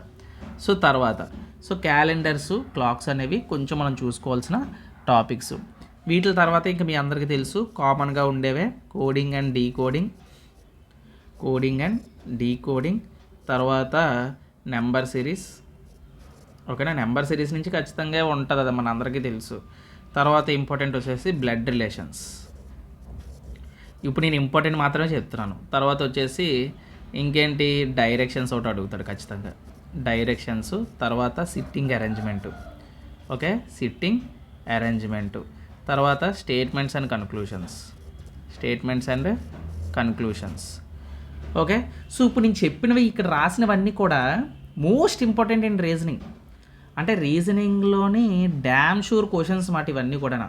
సో తర్వాత సో క్యాలెండర్స్, క్లాక్స్ అనేవి కొంచెం మనం చూసుకోవాల్సిన టాపిక్స్. వీటి తర్వాత ఇంకా మీ అందరికీ తెలుసు కామన్గా ఉండేవే కోడింగ్ అండ్ డీకోడింగ్, తర్వాత నెంబర్ సిరీస్. ఓకేనా, నెంబర్ సిరీస్ నుంచి ఖచ్చితంగా ఉంటుంది, అది మన అందరికీ తెలుసు. తర్వాత ఇంపార్టెంట్ వచ్చేసి బ్లడ్ రిలేషన్స్. ఇప్పుడు నేను ఇంపార్టెంట్ మాత్రమే చెప్తున్నాను. తర్వాత వచ్చేసి ఇంకేంటి, డైరెక్షన్స్ ఒకటి అడుగుతాడు ఖచ్చితంగా, డైరెక్షన్స్. తర్వాత sitting arrangement. Okay, sitting arrangement. తర్వాత statements and conclusions. Okay, so ఇప్పుడు నేను చెప్పినవి ఇక్కడ రాసినవన్నీ కూడా మోస్ట్ ఇంపార్టెంట్ ఇన్ రీజనింగ్. అంటే రీజనింగ్లోని డ్యామ్ షూర్ క్వశ్చన్స్ మాట ఇవన్నీ కూడా.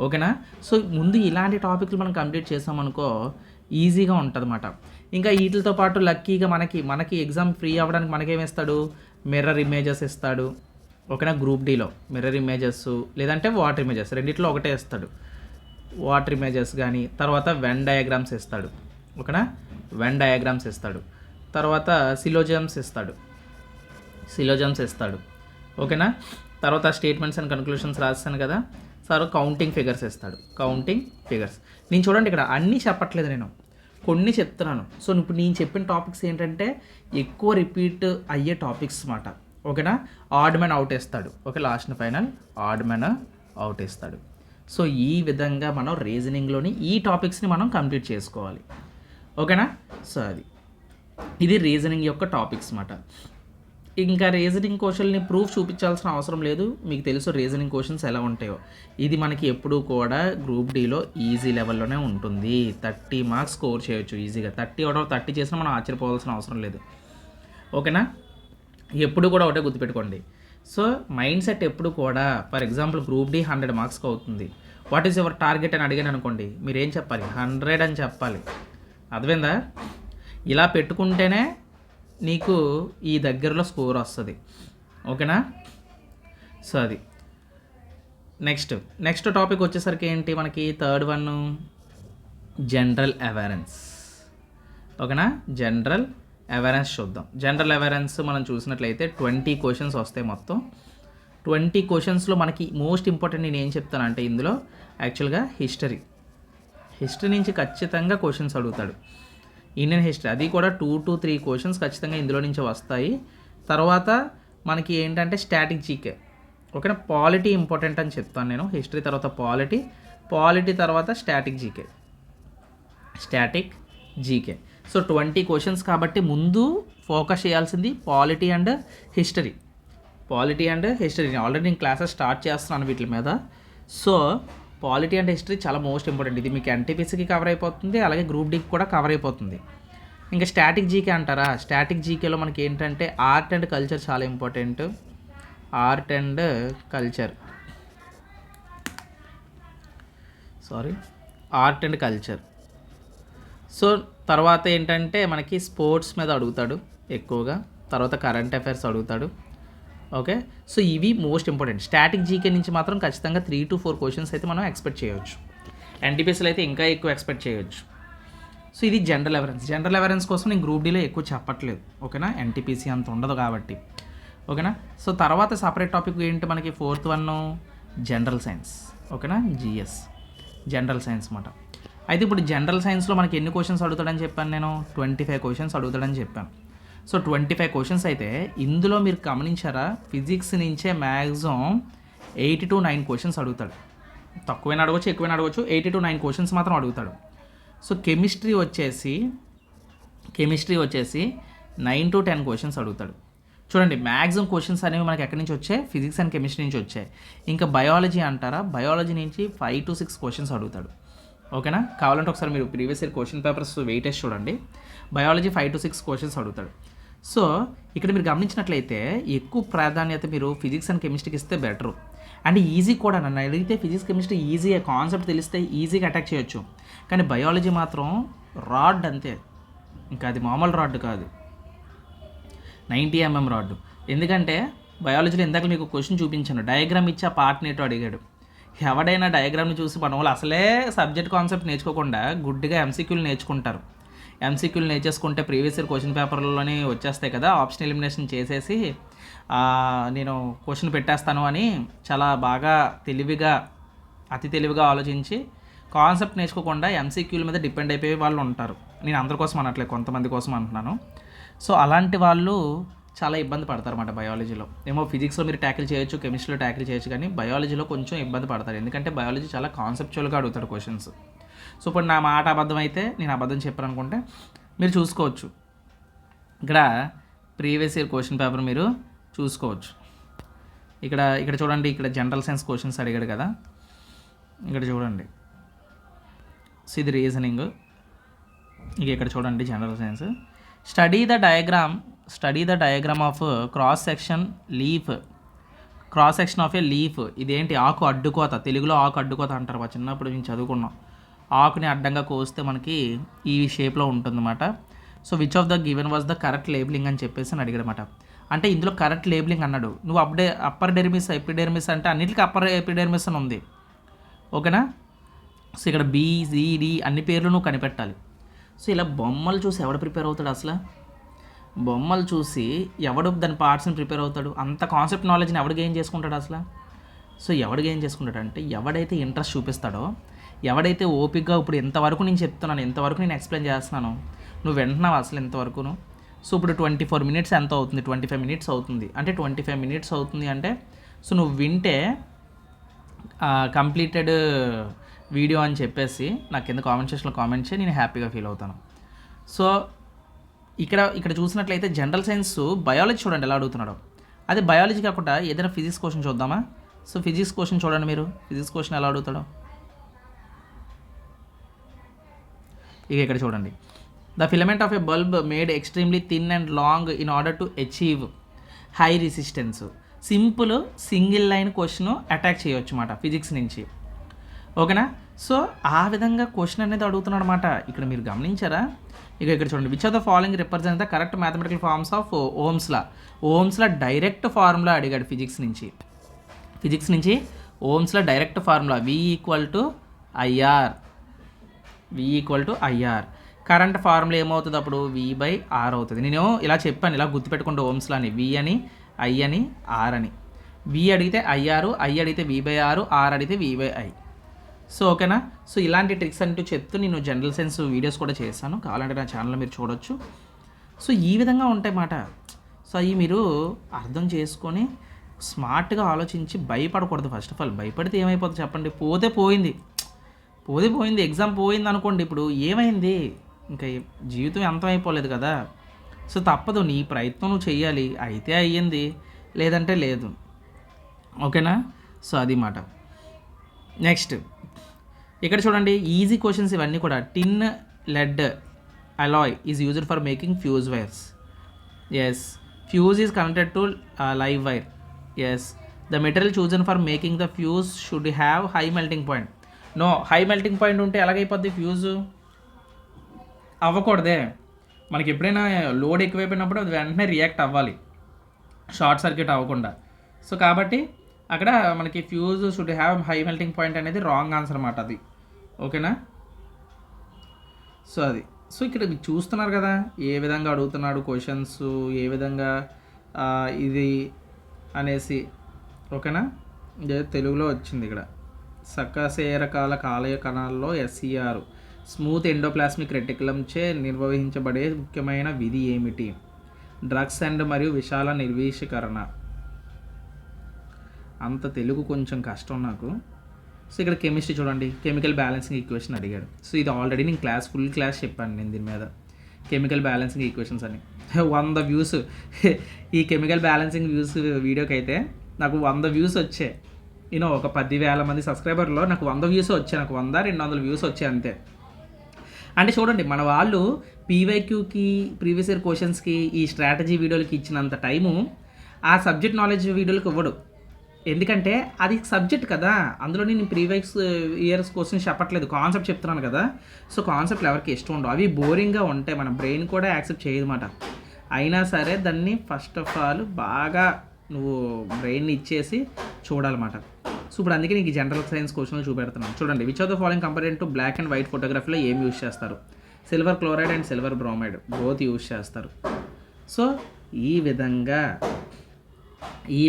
ఓకేనా, సో ముందు ఇలాంటి టాపిక్లు మనం కంప్లీట్ చేసామనుకో ఈజీగా ఉంటుంది అన్నమాట. ఇంకా వీటితో పాటు లక్కీగా మనకి ఎగ్జామ్ ఫ్రీ అవ్వడానికి మనకేమిస్తాడు, మిర్రర్ ఇమేజెస్ ఇస్తాడు. ఓకేనా, గ్రూప్ డీలో మిర్రర్ ఇమేజెస్ లేదంటే వాటర్ ఇమేజెస్ రెండిట్లో ఒకటే ఇస్తాడు, వాటర్ ఇమేజెస్ కానీ. తర్వాత వెన్ డయాగ్రామ్స్ ఇస్తాడు. ఓకేనా, వెన్ డయాగ్రామ్స్ ఇస్తాడు. తర్వాత సిలోజమ్స్ ఇస్తాడు. ఓకేనా, తర్వాత స్టేట్మెంట్స్ అండ్ కన్క్లూషన్స్ రాస్తాను కదా. సార్ కౌంటింగ్ ఫిగర్స్ ఇస్తాడు. నేను చూడండి ఇక్కడ అన్నీ చెప్పట్లేదు, నేను కొన్ని చెప్తున్నాను. సో ఇప్పుడు నేను చెప్పిన టాపిక్స్ ఏంటంటే ఎక్కువ రిపీట్ అయ్యే టాపిక్స్ అన్నమాట. ఓకేనా, ఆడ్ మ్యాన్ అవుట్ వేస్తాడు. Okay, last final odd man out వేస్తాడు. సో ఈ విధంగా మనం రీజనింగ్లోని ఈ టాపిక్స్ని మనం కంప్లీట్ చేసుకోవాలి. ఓకేనా? సో ఇది రీజనింగ్ యొక్క టాపిక్స్ అన్నమాట. ఇంకా రీజనింగ్ క్వశ్చన్ని ప్రూఫ్ చూపించాల్సిన అవసరం లేదు, మీకు తెలుసు రీజనింగ్ క్వశ్చన్స్ ఎలా ఉంటాయో. ఇది మనకి ఎప్పుడూ కూడా గ్రూప్ డీలో ఈజీ లెవెల్లోనే ఉంటుంది. 30 మార్క్స్ స్కోర్ చేయొచ్చు ఈజీగా. 30 చేసినా మనం ఆశ్చర్యపోవాల్సిన అవసరం లేదు. ఓకేనా? ఎప్పుడు కూడా ఒకటే గుర్తుపెట్టుకోండి. సో మైండ్ సెట్ ఎప్పుడు కూడా, ఫర్ ఎగ్జాంపుల్ గ్రూప్ డి 100 మార్క్స్కి అవుతుంది. వాట్ ఈజ్ యువర్ టార్గెట్ అని అడిగాను అనుకోండి, మీరు ఏం చెప్పాలి? 100 అని చెప్పాలి. అర్థమైందా? ఇలా పెట్టుకుంటేనే నీకు ఈ దగ్గరలో స్కోర్ వస్తుంది. ఓకేనా? సో నెక్స్ట్ టాపిక్ వచ్చేసరికి ఏంటి మనకి? Third one general awareness. ఓకేనా? జనరల్ అవేరెన్స్ చూద్దాం. జనరల్ అవేరెన్స్ మనం చూసినట్లయితే 20 క్వశ్చన్స్ వస్తాయి మొత్తం. 20 క్వశ్చన్స్లో మనకి మోస్ట్ ఇంపార్టెంట్ నేను ఏం చెప్తానంటే ఇందులో యాక్చువల్గా హిస్టరీ నుంచి ఖచ్చితంగా క్వశ్చన్స్ అడుగుతాడు. ఇండియన్ హిస్టరీ, అది కూడా 2 to 3 క్వశ్చన్స్ ఖచ్చితంగా ఇందులో నుంచి వస్తాయి. తర్వాత మనకి ఏంటంటే స్టాటిక్ జీకే. ఓకేనా? పాలిటీ ఇంపార్టెంట్ అని చెప్తాను నేను. హిస్టరీ తర్వాత పాలిటీ తర్వాత స్టాటిక్ జీకే. సో 20 క్వశ్చన్స్ కాబట్టి ముందు ఫోకస్ చేయాల్సింది పాలిటీ అండ్ హిస్టరీ. ఆల్రెడీ నేను క్లాసెస్ స్టార్ట్ చేస్తున్నాను వీటి మీద. సో పాలిటీ అండ్ హిస్టరీ చాలా మోస్ట్ ఇంపార్టెంట్. ఇది మీకు ఎన్టీపీసీకి కవర్ అయిపోతుంది, అలాగే గ్రూప్ డీకి కూడా కవర్ అయిపోతుంది. ఇంకా స్టాటిక్ జీకే అంటారా? స్టాటిక్ జీకేలో మనకి ఏంటంటే ఆర్ట్ అండ్ కల్చర్ చాలా important. Art and culture. So తర్వాత ఏంటంటే మనకి స్పోర్ట్స్ మీద అడుగుతాడు ఎక్కువగా, తర్వాత కరెంట్ అఫైర్స్ అడుగుతాడు. ఓకే, సో ఇవి మోస్ట్ ఇంపార్టెంట్. స్టాటిక్ జీకే నుంచి మాత్రం ఖచ్చితంగా 3 to 4 క్వశ్చన్స్ అయితే మనం ఎక్స్పెక్ట్ చేయవచ్చు. ఎన్టీపీసీలో అయితే ఇంకా ఎక్కువ ఎక్స్పెక్ట్ చేయవచ్చు. సో ఇది జనరల్ అవేరెన్స్ కోసం నేను గ్రూప్ డీలో ఎక్కువ చెప్పట్లేదు. ఓకేనా? ఎన్టీపీసీ అంత ఉండదు కాబట్టి. ఓకేనా? సో తర్వాత సపరేట్ టాపిక్ ఏంటి మనకి? 4th one general science. ఓకేనా? జిఎస్ జనరల్ సైన్స్ అన్నమాట. అయితే ఇప్పుడు జనరల్ సైన్స్లో మనకి ఎన్ని క్వశ్చన్స్ అడుగుతాడని చెప్పాను నేను? 25 క్వశ్చన్స్ అడుగుతాడని చెప్పాను. సో 25 క్వశ్చన్స్ అయితే ఇందులో మీరు గమనించారా? ఫిజిక్స్ నుంచే మ్యాక్సిమం 8 to 9 క్వశ్చన్స్ అడుగుతాడు. తక్కువైనా అడగవచ్చు, ఎక్కువైనా అడగవచ్చు. 8 to 9 క్వశ్చన్స్ మాత్రం అడుగుతాడు. సో కెమిస్ట్రీ వచ్చేసి 9 to 10 క్వశ్చన్స్ అడుగుతాడు. చూడండి, మ్యాక్సిమం క్వశ్చన్స్ అనేవి మనకి ఎక్కడి నుంచి వచ్చాయి? ఫిజిక్స్ అండ్ కెమిస్ట్రీ నుంచి వచ్చాయి. ఇంకా బయాలజీ అంటారా? బయాలజీ నుంచి 5 to 6 క్వశ్చన్స్ అడుగుతాడు. ఓకేనా? కావాలంటే ఒకసారి మీరు previous year question papers weightage చూడండి. బయాలజీ 5 to 6 క్వశ్చన్స్ అడుగుతాడు. సో ఇక్కడ మీరు గమనించినట్లయితే ఎక్కువ ప్రాధాన్యత మీరు ఫిజిక్స్ అండ్ కెమిస్ట్రీకి ఇస్తే బెటరు. అండ్ ఈజీ కూడా. నన్ను అడిగితే ఫిజిక్స్ కెమిస్ట్రీ ఈజీ, కాన్సెప్ట్ తెలిస్తే ఈజీగా అటాక్ చేయొచ్చు. కానీ బయాలజీ మాత్రం రాడ్ అంతే, ఇంకా అది మామూలు రాడ్ కాదు, 90 mm రాడ్. ఎందుకంటే బయాలజీలో ఇందాక మీకు క్వశ్చన్ చూపించాను, డయాగ్రామ్ ఇచ్చి ఆ పార్ట్ నేటో అడిగాడు. ఎవడైనా డయాగ్రామ్ని చూసి మన వాళ్ళు అసలే సబ్జెక్ట్ కాన్సెప్ట్ నేర్చుకోకుండా గుడ్డిగా ఎంసీక్యూలు నేర్చుకుంటారు. ఎంసీక్యూలు నేర్చేసుకుంటే ప్రీవియస్ ఇయర్ క్వశ్చన్ పేపర్లోనే వచ్చేస్తాయి కదా, ఆప్షన్ ఎలిమినేషన్ చేసేసి నేను క్వశ్చన్ పెట్టేస్తాను అని చాలా బాగా అతి తెలివిగా ఆలోచించి కాన్సెప్ట్ నేర్చుకోకుండా ఎంసీక్యూల మీద డిపెండ్ అయిపోయే వాళ్ళు ఉంటారు. నేను అందరి కోసం అనట్లేదు, కొంతమంది కోసం అంటున్నాను. సో అలాంటి వాళ్ళు చాలా ఇబ్బంది పడతారు అన్నమాట బయాలజీలో. ఏమో ఫిజిక్స్లో మీరు ట్యాకిల్ చేయొచ్చు, కెమిస్ట్రీలో ట్యాకిల్ చేయొచ్చు, కానీ బయాలజీలో కొంచెం ఇబ్బంది పడతారు. ఎందుకంటే బయాలజీ చాలా కాన్సెప్చువల్గా అడుగుతాడు క్వశ్చన్స్. సో ఇప్పుడు నా మాట అబద్ధం అయితే, నేను అబద్ధం చెప్పాను అనుకుంటే మీరు చూసుకోవచ్చు. ఇక్కడ ప్రీవియస్ ఇయర్ క్వశ్చన్ పేపర్ మీరు చూసుకోవచ్చు. ఇక్కడ చూడండి, ఇక్కడ జనరల్ సైన్స్ క్వశ్చన్స్ అడిగాడు కదా, ఇక్కడ చూడండి. సో ఇది రీజనింగ్. ఇక ఇక్కడ చూడండి general science. Study the diagram of cross section of A leaf. ఇదేంటి? ఆకు అడ్డుకోత. తెలుగులో ఆకు అడ్డుకోత అంటారు, మా చిన్నప్పుడు మేము చదువుకున్నాం. ఆకుని అడ్డంగా కోస్తే మనకి ఈ షేప్లో ఉంటుందన్నమాట. So which of the given was the correct labelling అని చెప్పేసి అని అడిగాడనమాట. అంటే ఇందులో కరెక్ట్ లేబులింగ్ అన్నాడు. నువ్వు అప్పర్ డెర్మిస్, ఎపిడెర్మిస్ అంటే అన్నిటికీ అప్పర్ ఎపిడెర్మిస్ అని ఉంది. ఓకేనా? సో ఇక్కడ BCD అన్ని పేర్లు నువ్వు కనిపెట్టాలి. సో ఇలా బొమ్మలు చూసి ఎవడు ప్రిపేర్ అవుతాడు? అసలు బొమ్మలు చూసి ఎవడు దాని పార్ట్స్ని ప్రిపేర్ అవుతాడు? అంత కాన్సెప్ట్ నాలెడ్జ్ని ఎవడు గెయిన్ చేసుకుంటాడు అసలు? సో ఎవడు గెయిన్ చేసుకుంటాడు అంటే ఎవడైతే ఇంట్రెస్ట్ చూపిస్తాడో, ఎవడైతే ఓపికగా, ఇప్పుడు ఎంతవరకు నేను చెప్తున్నాను, ఎంతవరకు నేను ఎక్స్ప్లెయిన్ చేస్తున్నాను, నువ్వు వింటున్నావు అసలు ఎంతవరకును. సో ఇప్పుడు 24 minutes ఎంత అవుతుంది? 25 minutes అవుతుంది. అంటే 25 minutes అవుతుంది అంటే సో నువ్వు వింటే కంప్లీటెడ్ వీడియో అని చెప్పేసి నాకు కింద కామెంట్ సెక్షన్లో కామెంట్ చేసి నేను హ్యాపీగా ఫీల్ అవుతాను. సో ఇక్కడ చూసినట్లయితే జనరల్ సైన్స్ బయాలజీ చూడండి ఎలా అడుగుతున్నాడు. అదే బయాలజీ కాకుండా ఏదైనా ఫిజిక్స్ క్వశ్చన్ చూద్దామా? సో ఫిజిక్స్ క్వశ్చన్ చూడండి, మీరు ఫిజిక్స్ క్వశ్చన్ ఎలా అడుగుతాడో. ఇక ఇక్కడ చూడండి, the filament of a bulb made extremely thin and long in order to achieve high resistance. Simple single line question attack చేయవచ్చు అన్నమాట ఫిజిక్స్ నుంచి. ఓకేనా? సో ఆ విధంగా క్వశ్చన్ అనేది అడుగుతున్నాడు అనమాట. ఇక్కడ మీరు గమనించారా? ఇక్కడ చూడండి, which of the following represent the correct mathematical forms of ఓమ్స్లా డైరెక్ట్ ఫార్ములా అడిగాడు ఫిజిక్స్ నుంచి ఓమ్స్లా direct formula V equal to IR. Current formula ఏమవుతుంది అప్పుడు? V/R అవుతుంది. నేను ఇలా చెప్పాను, ఇలా గుర్తుపెట్టుకుంటే ఓమ్స్లాని V అని, I అని, R అని. V అడిగితే IR, I అడిగితే V/R, R అడిగితే V/I. సో ఓకేనా? సో ఇలాంటి ట్రిక్స్ అంటూ చెప్తూ నేను జనరల్ సైన్స్ వీడియోస్ కూడా చేశాను, కావాలంటే నా ఛానల్లో మీరు చూడొచ్చు. సో ఈ విధంగా ఉంటాయి మాట. సో అవి మీరు అర్థం చేసుకొని స్మార్ట్గా ఆలోచించి భయపడకూడదు. ఫస్ట్ ఆఫ్ ఆల్ భయపడితే ఏమైపోతుంది చెప్పండి? పోయింది ఎగ్జామ్ పోయింది అనుకోండి, ఇప్పుడు ఏమైంది? ఇంకా జీవితం అంతం అయిపోలేదు కదా. సో తప్పదు, నీ ప్రయత్నం నువ్వు చెయ్యాలి. అయితే అయ్యింది, లేదంటే లేదు. ఓకేనా? సో అది మాట. నెక్స్ట్ ఇక్కడ చూడండి, ఈజీ క్వశ్చన్స్ ఇవన్నీ కూడా. Tin lead alloy is used for making fuse wires. Yes. Fuse is connected to live wire. Yes. The material chosen for making the fuse should have high melting point. No, high melting point ఉంటే ఎలాగైపోద్ది? Fuse అవ్వకూడదే. మనకి ఎప్పుడైనా load ఎక్కువైపోయినప్పుడు అది వెంటనే react అవ్వాలి, short circuit అవ్వకుండా. So కాబట్టి అక్కడ మనకి fuse should have high melting point అనేది రాంగ్ ఆన్సర్ అన్నమాట అది. ఓకేనా? సో అది. సో ఇక్కడ మీరు చూస్తున్నారు కదా ఏ విధంగా అడుగుతున్నాడు క్వశ్చన్స్, ఏ విధంగా ఇది అనేసి. ఓకేనా? ఇదే తెలుగులో వచ్చింది ఇక్కడ. సకశేరకాల కాలేయ కణాల్లో SCR స్మూత్ ఎండోప్లాస్మిక్ రెటికులంచే నిర్వహించబడే ముఖ్యమైన విధి ఏమిటి? డ్రగ్స్ అండ్ మరియు విషాల నిర్వీషీకరణ. అంత తెలుగు కొంచెం కష్టం నాకు. సో ఇక్కడ కెమిస్ట్రీ చూడండి, కెమికల్ బ్యాలెన్సింగ్ ఈక్వేషన్ అడిగాడు. సో ఇది ఆల్రెడీ నేను ఫుల్ క్లాస్ చెప్పాను నేను దీని మీద, కెమికల్ బ్యాలెన్సింగ్ ఈక్వేషన్స్ అని. 100 వ్యూస్ ఈ కెమికల్ బ్యాలెన్సింగ్ వీడియోకి అయితే నాకు 100 వ్యూస్ వచ్చాయి. ఒక 10,000 మంది సబ్స్క్రైబర్లో నాకు 100 వ్యూస్ వచ్చాయి. నాకు 100-200 వ్యూస్ వచ్చాయి అంతే. అంటే చూడండి, మన వాళ్ళు PYQకి, ప్రీవియస్ ఇయర్ క్వశ్చన్స్కి, ఈ స్ట్రాటజీ వీడియోలకి ఇచ్చినంత టైము ఆ సబ్జెక్ట్ నాలెడ్జ్ వీడియోలకు ఇవ్వడు. ఎందుకంటే అది సబ్జెక్ట్ కదా, అందులో నేను ప్రీవియస్ ఇయర్స్ క్వశ్చన్స్ చెప్పట్లేదు, కాన్సెప్ట్ చెప్తున్నాను కదా. సో కాన్సెప్ట్లు ఎవరికి ఇష్టం ఉండవు, అవి బోరింగ్గా ఉంటాయి, మన బ్రెయిన్ కూడా యాక్సెప్ట్ చేయదన్నమాట. అయినా సరే దాన్ని ఫస్ట్ ఆఫ్ ఆల్ బాగా నువ్వు బ్రెయిన్ ఇచ్చేసి చూడాలన్నమాట. సో ఇప్పుడు అందుకే నీకు జనరల్ సైన్స్ క్వశ్చన్లు చూపెడుతున్నాను. చూడండి, which of the following comparing to black and white ఫోటోగ్రఫీలో ఏం యూజ్ చేస్తారు? Silver chloride and silver bromide both use చేస్తారు. సో ఈ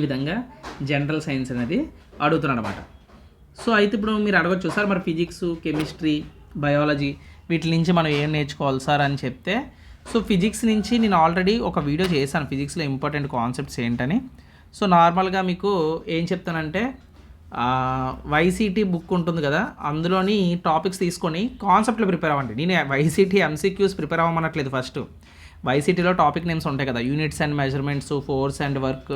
విధంగా జనరల్ సైన్స్ అనేది అడుగుతున్నాడు అనమాట. సో అయితే ఇప్పుడు మీరు అడగచ్చు, సార్ మరి ఫిజిక్స్, కెమిస్ట్రీ, బయాలజీ వీటి నుంచి మనం ఏం నేర్చుకోవాలి సార్ అని చెప్తే, సో ఫిజిక్స్ నుంచి నేను ఆల్రెడీ ఒక వీడియో చేశాను, ఫిజిక్స్లో ఇంపార్టెంట్ కాన్సెప్ట్స్ ఏంటని. సో నార్మల్గా మీకు ఏం చెప్తానంటే, YCT బుక్ ఉంటుంది కదా, అందులోని టాపిక్స్ తీసుకొని కాన్సెప్ట్లు ప్రిపేర్ అవ్వండి. నేను YCT MCQs ప్రిపేర్ అవ్వమనట్లేదు. ఫస్ట్ YCTలో టాపిక్ నేమ్స్ ఉంటాయి కదా, units and measurements, force and work,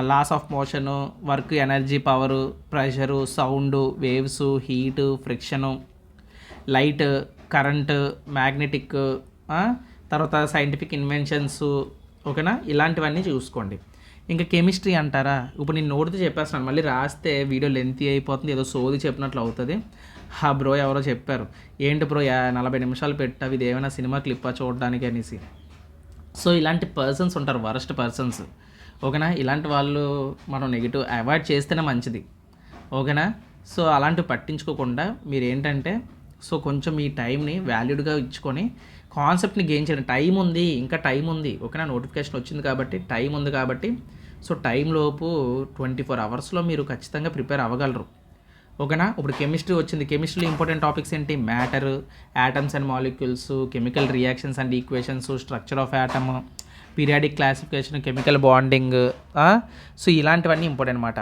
laws of motion, work, energy, power, pressure, sound, waves, heat, friction, light, current, magnetic, తర్వాత సైంటిఫిక్ ఇన్వెన్షన్స్. ఓకేనా? ఇలాంటివన్నీ చూసుకోండి. ఇంకా కెమిస్ట్రీ అంటారా, ఇప్పుడు నేను నోటితో చెప్పేస్తున్నాను, మళ్ళీ రాస్తే వీడియో లెంతీ అయిపోతుంది, ఏదో సోది చెప్పినట్లు అవుతుంది. బ్రో ఎవరో చెప్పారు, ఏంటి బ్రో 40 నిమిషాలు పెట్టావు, ఇది ఏమైనా సినిమా క్లిప్పా చూడడానికి అనేసి. సో ఇలాంటి పర్సన్స్ ఉంటారు, వరస్ట్ పర్సన్స్. ఓకేనా? ఇలాంటి వాళ్ళు మనం నెగిటివ్ అవాయిడ్ చేస్తేనే మంచిది. ఓకేనా? సో అలాంటివి పట్టించుకోకుండా మీరు ఏంటంటే, సో కొంచెం ఈ టైంని వాల్యూడ్గా ఇచ్చుకొని కాన్సెప్ట్ని గెయిన్ చేయండి. టైం ఉంది, ఇంకా టైం ఉంది. ఓకేనా? నోటిఫికేషన్ వచ్చింది కాబట్టి టైం ఉంది కాబట్టి, సో టైంలోపు 24 అవర్స్లో మీరు ఖచ్చితంగా ప్రిపేర్ అవ్వగలరు. ఓకేనా? ఇప్పుడు కెమిస్ట్రీ వచ్చింది, కెమిస్ట్రీలో ఇంపార్టెంట్ టాపిక్స్ ఏంటి? Matter, atoms and molecules, chemical reactions and equations, structure of atom, periodic classification, chemical bonding. So ఇలాంటివన్నీ ఇంపార్టెంట్ అనమాట.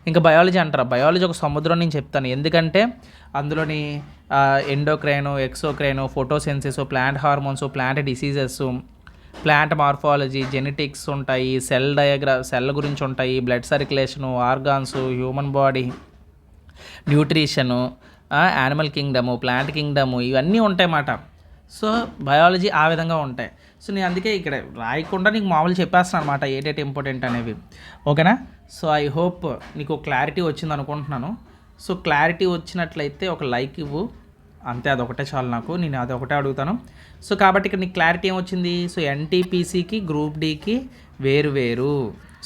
ఇంకా బయాలజీ అంటారా, బయాలజీ ఒక సముద్రం నేను చెప్తాను. ఎందుకంటే అందులోని endocrine, exocrine, photosynthesis, plant hormones, plant diseases, plant morphology, genetics ఉంటాయి, సెల్ గురించి ఉంటాయి, blood circulation, organs, human body, nutrition, animal kingdom, plant kingdom, ఇవన్నీ ఉంటాయన్నమాట. సో బయాలజీ ఆ విధంగా ఉంటాయి. సో నేను అందుకే ఇక్కడ రాయకుండా నీకు మామూలు చెప్పేస్తాను అనమాట ఏటేటి ఇంపార్టెంట్ అనేవి. ఓకేనా? సో ఐ హోప్ నీకు క్లారిటీ వచ్చింది అనుకుంటున్నాను. సో క్లారిటీ వచ్చినట్లయితే ఒక లైక్ ఇవ్వు, అంతే. అదొకటే చాలు నాకు, నేను అదొకటే అడుగుతాను. సో కాబట్టి ఇక్కడ నీకు క్లారిటీ ఏమొచ్చింది? సో ఎన్టీపీసీకి, గ్రూప్ డీకి వేరు.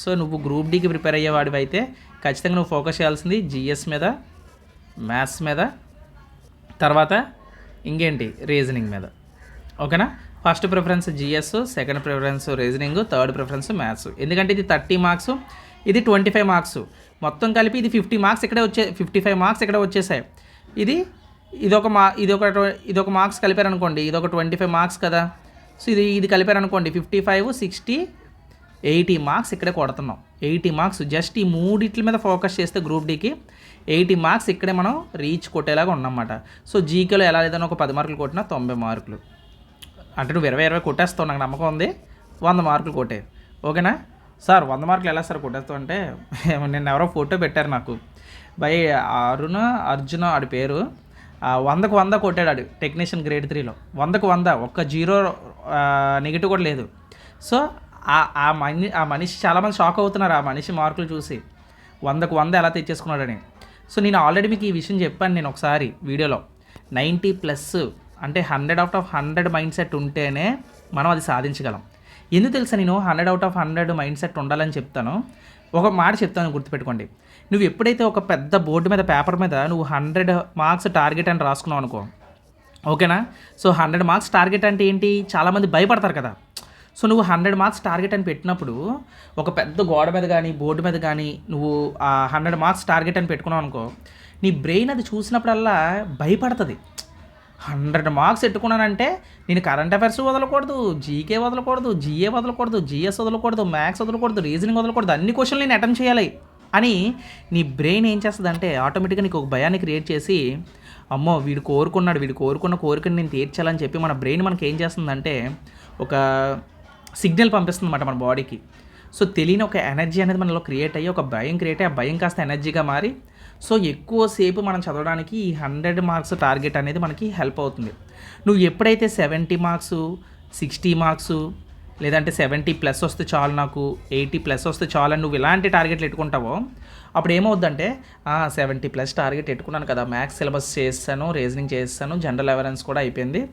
సో నువ్వు గ్రూప్ డీకి ప్రిపేర్ అయ్యేవాడివి అయితే ఖచ్చితంగా నువ్వు ఫోకస్ చేయాల్సింది జిఎస్ మీద, మ్యాథ్స్ మీద, తర్వాత ఇంకేంటి రీజనింగ్ మీద. ఓకేనా? First preference GS, second preference reasoning, third preference maths. ఎందుకంటే ఇది 30 మార్క్స్, ఇది 25 మార్క్స్, మొత్తం కలిపి ఇది 50 మార్క్స్ ఇక్కడే 55 మార్క్స్ ఇక్కడే వచ్చేసాయి. ఇదొక మార్క్స్ కలిపారనుకోండి, ఇదొక 25 మార్క్స్ కదా. సో ఇది కలిపారనుకోండి 55, 60, 80 మార్క్స్ ఇక్కడే కొడుతున్నాం. 80 మార్క్స్ జస్ట్ ఈ మూడిట్ల మీద ఫోకస్ చేస్తే గ్రూప్ డీకి 80 మార్క్స్ ఇక్కడే మనం రీచ్ కొట్టేలాగా ఉన్నమాట. సో జీకేలో ఎలా లేదని ఒక 10 మార్కులు కొట్టినా 90 మార్కులు. అంటే నువ్వు 20 కొట్టేస్తావు, నాకు నమ్మకం ఉంది. 100 మార్కులు కొట్టే. ఓకేనా సార్? 100 మార్కులు ఎలా సార్ కొట్టేస్తావు అంటే, నిన్న ఎవరో ఫోటో పెట్టారు నాకు, బై అర్జున ఆడి పేరు. 100కు 100 కొట్టాడు ఆడు, టెక్నీషియన్ గ్రేడ్ 3లో 100కు 100, ఒక్క 0 నెగిటివ్ కూడా లేదు. సో ఆ మనిషి చాలామంది షాక్ అవుతున్నారు ఆ మనిషి మార్కులు చూసి, 100కు 100 ఎలా తెచ్చేసుకున్నాడని. సో నేను ఆల్రెడీ మీకు ఈ విషయం చెప్పాను నేను ఒకసారి వీడియోలో. 90+ అంటే 100/100 మైండ్ సెట్ ఉంటేనే మనం అది సాధించగలం. ఎందుకు తెలుసా నేను 100/100 మైండ్ సెట్ ఉండాలని చెప్తాను? ఒక మాట చెప్తాను, గుర్తుపెట్టుకోండి. నువ్వు ఎప్పుడైతే ఒక పెద్ద బోర్డు మీద, పేపర్ మీద నువ్వు 100 మార్క్స్ టార్గెట్ అని రాసుకున్నావు అనుకో, ఓకేనా? సో 100 మార్క్స్ టార్గెట్ అంటే ఏంటి? చాలామంది భయపడతారు కదా. సో నువ్వు 100 మార్క్స్ టార్గెట్ అని పెట్టినప్పుడు ఒక పెద్ద గోడ మీద కానీ, బోర్డు మీద కానీ నువ్వు ఆ 100 మార్క్స్ టార్గెట్ అని పెట్టుకున్నావు అనుకో, నీ బ్రెయిన్ అది చూసినప్పుడల్లా భయపడుతుంది. 100 మార్క్స్ పెట్టుకున్నానంటే నేను కరెంట్ అఫైర్స్ వదలకూడదు, జీకే వదలకూడదు, జిఏ వదలకూడదు, జిఎస్ వదలకూడదు, మ్యాథ్స్ వదలకూడదు, రీజనింగ్ వదలకూడదు, అన్ని క్వశ్చన్లు నేను అటెంప్ట్ చేయాలి అని నీ బ్రెయిన్ ఏం చేస్తుందంటే ఆటోమేటిక్గా నీకు ఒక భయాన్ని క్రియేట్ చేసి, అమ్మో వీడు కోరుకున్న కోరికను నేను తీర్చాలని చెప్పి మన బ్రెయిన్ మనకి ఏం చేస్తుందంటే ఒక సిగ్నల్ పంపిస్తుంది అన్నమాట మన బాడీకి. సో తెలియని ఒక ఎనర్జీ అనేది మనలో క్రియేట్ అయ్యి, ఒక భయం క్రియేట్ అయ్యి, ఆ భయం కాస్త ఎనర్జీగా మారి, సో ఎక్కువసేపు మనం చదవడానికి ఈ 100 మార్క్స్ టార్గెట్ అనేది మనకి హెల్ప్ అవుతుంది. నువ్వు ఎప్పుడైతే 70 మార్క్స్, 60 మార్క్స్, లేదంటే 70+ వస్తే చాలు, నాకు 80+ వస్తే చాలు అని నువ్వు ఇలాంటి టార్గెట్లు పెట్టుకుంటావో, అప్పుడు ఏమవుద్దంటే 70+ టార్గెట్ పెట్టుకున్నాను కదా, మ్యాథ్స్ సిలబస్ చేస్తాను, రీజనింగ్ చేస్తాను, జనరల్ అవేర్నెన్స్ కూడా అయిపోయింది,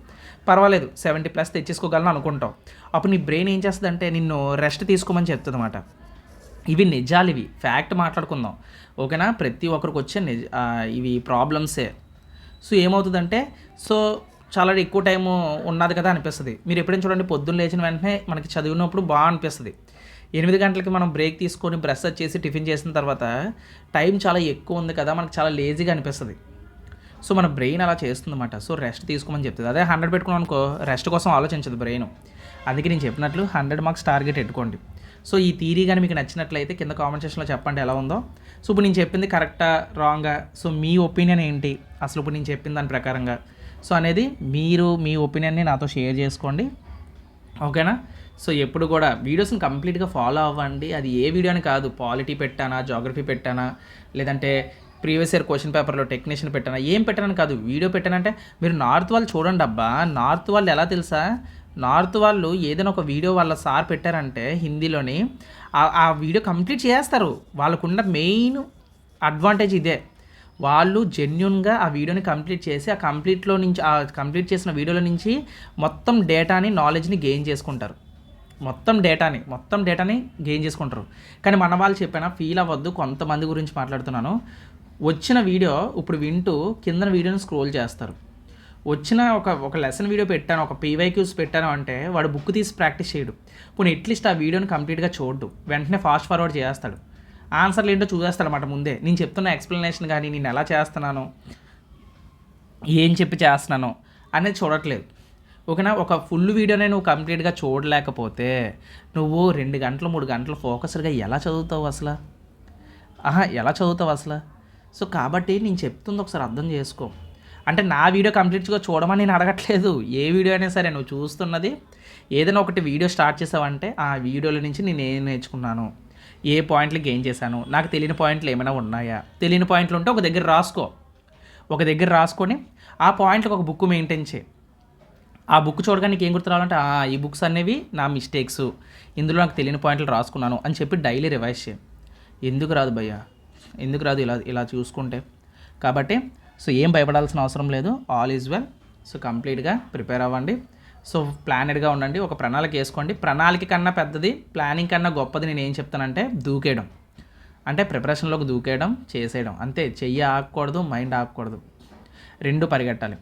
పర్వాలేదు 70+ తెచ్చేసుకోగలను అనుకుంటావు. అప్పుడు నీ బ్రెయిన్ ఏం చేస్తుందంటే నిన్ను రెస్ట్ తీసుకోమని చెప్తుంది అన్నమాట. ఇవి నిజాలు, ఇవి ఫ్యాక్ట్ మాట్లాడుకుందాం. ఓకేనా? ప్రతి ఒక్కరికి వచ్చే ఇవి ప్రాబ్లమ్సే. సో ఏమవుతుందంటే, సో చాలా ఎక్కువ టైం ఉన్నది కదా అనిపిస్తుంది. మీరు ఎప్పుడైనా చూడండి, పొద్దున్న లేచిన వెంటనే మనకి చదివినప్పుడు బాగా అనిపిస్తుంది. 8 గంటలకి మనం బ్రేక్ తీసుకొని బ్రష్ చేసి టిఫిన్ చేసిన తర్వాత టైం చాలా ఎక్కువ ఉంది కదా, మనకు చాలా లేజీగా అనిపిస్తుంది. సో మన బ్రెయిన్ అలా చేస్తుంది అన్నమాట. సో రెస్ట్ తీసుకోమని చెప్తుంది. అదే 100 పెట్టుకున్నాం అనుకో, రెస్ట్ కోసం ఆలోచించదు బ్రెయిన్. అందుకే నేను చెప్పినట్లు 100 మార్క్స్ టార్గెట్ పెట్టుకోండి. సో ఈ థీరీ కానీ మీకు నచ్చినట్లయితే కింద కామెంట్ సెక్షన్లో చెప్పండి ఎలా ఉందో. సో ఇప్పుడు నేను చెప్పింది కరెక్టా, రాంగా, సో మీ ఒపీనియన్ ఏంటి అసలు ఇప్పుడు నేను చెప్పిన దాని ప్రకారంగా, సో అనేది మీరు మీ ఒపీనియన్ని నాతో షేర్ చేసుకోండి. ఓకేనా? సో ఎప్పుడు కూడా వీడియోస్ని కంప్లీట్గా ఫాలో అవ్వండి. అది ఏ వీడియో అని కాదు, పాలిటీ పెట్టానా, జాగ్రఫీ పెట్టానా, లేదంటే ప్రీవియస్ ఇయర్ క్వశ్చన్ పేపర్లో టెక్నీషియన్ పెట్టానా, ఏం పెట్టానని కాదు, వీడియో పెట్టానంటే మీరు నార్త్ వాళ్ళు చూడండి అబ్బా. నార్త్ వాళ్ళు ఎలా తెలుసా, నార్త్ వాళ్ళు ఏదైనా ఒక వీడియో వాళ్ళ సార్ పెట్టారంటే హిందీలోని ఆ వీడియో కంప్లీట్ చేస్తారు. వాళ్ళకున్న మెయిన్ అడ్వాంటేజ్ ఇదే. వాళ్ళు జెన్యున్గా ఆ వీడియోని కంప్లీట్ చేసి ఆ కంప్లీట్ చేసిన వీడియోలో నుంచి మొత్తం డేటాని, నాలెడ్జ్ని గెయిన్ చేసుకుంటారు. మొత్తం డేటాని గెయిన్ చేసుకుంటారు. కానీ మన వాళ్ళు చెప్పినా ఫీల్ అవ్వద్దు, కొంతమంది గురించి మాట్లాడుతున్నాను. వచ్చిన వీడియో ఇప్పుడు వింటూ కింద వీడియోని స్క్రోల్ చేస్తారు. వచ్చిన ఒక లెసన్ వీడియో పెట్టాను, ఒక పీవైక్యూస్ పెట్టాను అంటే వాడు బుక్ తీసి ప్రాక్టీస్ చేయడు. పోనీ అట్లీస్ట్ ఆ వీడియోని కంప్లీట్గా చూడ్డు, వెంటనే ఫాస్ట్ ఫార్వర్డ్ చేస్తాడు, ఆన్సర్లు ఏంటో చూసేస్తాడు అన్నమాట ముందే. నేను చెప్తున్న ఎక్స్ప్లెనేషన్ కానీ నేను ఎలా చేస్తున్నాను, ఏం చెప్పి చేస్తున్నాను అనేది చూడట్లేదు. ఓకేనా. ఒక ఫుల్ వీడియోనే నువ్వు కంప్లీట్గా చూడలేకపోతే నువ్వు 2 గంటలు 3 గంటలు ఫోకస్డ్గా ఎలా చదువుతావు అసలు? ఎలా చదువుతావు అసలు? సో కాబట్టి నేను చెప్తుంది ఒకసారి అర్థం చేసుకో. అంటే నా వీడియో కంప్లీట్గా చూడమని నేను అడగట్లేదు. ఏ వీడియో అయినా సరే నువ్వు చూస్తున్నది ఏదైనా ఒకటి వీడియో స్టార్ట్ చేసావంటే ఆ వీడియోల నుంచి నేను ఏం నేర్చుకున్నాను, ఏ పాయింట్లు గెయిన్ చేశాను, నాకు తెలియని పాయింట్లు ఏమైనా ఉన్నాయా, తెలియని పాయింట్లు ఉంటే ఒక దగ్గర రాసుకో. ఒక దగ్గర రాసుకొని ఆ పాయింట్లకు ఒక బుక్ మెయింటైన్ చేయి. ఆ బుక్ చూడగానే నీకు ఏం గుర్తు రావాలంటే ఈ బుక్స్ అనేవి నా మిస్టేక్స్, ఇందులో నాకు తెలియని పాయింట్లు రాసుకున్నాను అని చెప్పి డైలీ రివైజ్ చేయి. ఎందుకు రాదు భయ్యా, ఎందుకు రాదు ఇలా ఇలా చూసుకుంటే? కాబట్టి సో ఏం భయపడాల్సిన అవసరం లేదు. All is well. సో కంప్లీట్గా ప్రిపేర్ అవ్వండి. సో ప్లానెడ్గా ఉండండి. ఒక ప్రణాళిక వేసుకోండి. ప్రణాళిక కన్నా పెద్దది, ప్లానింగ్ కన్నా గొప్పది నేను ఏం చెప్తానంటే దూకేయడం. అంటే ప్రిపరేషన్లోకి దూకేయడం, చేసేయడం అంతే. చెయ్యి ఆగకూడదు, మైండ్ ఆగకూడదు, 2 పరిగెట్టాలి.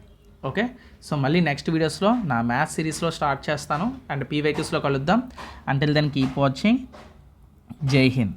ఓకే. సో మళ్ళీ నెక్స్ట్ వీడియోస్లో నా మ్యాథ్స్ సిరీస్లో స్టార్ట్ చేస్తాను అండ్ పీవైక్యూస్లో కలుద్దాం. Until then keep watching. జై హింద్.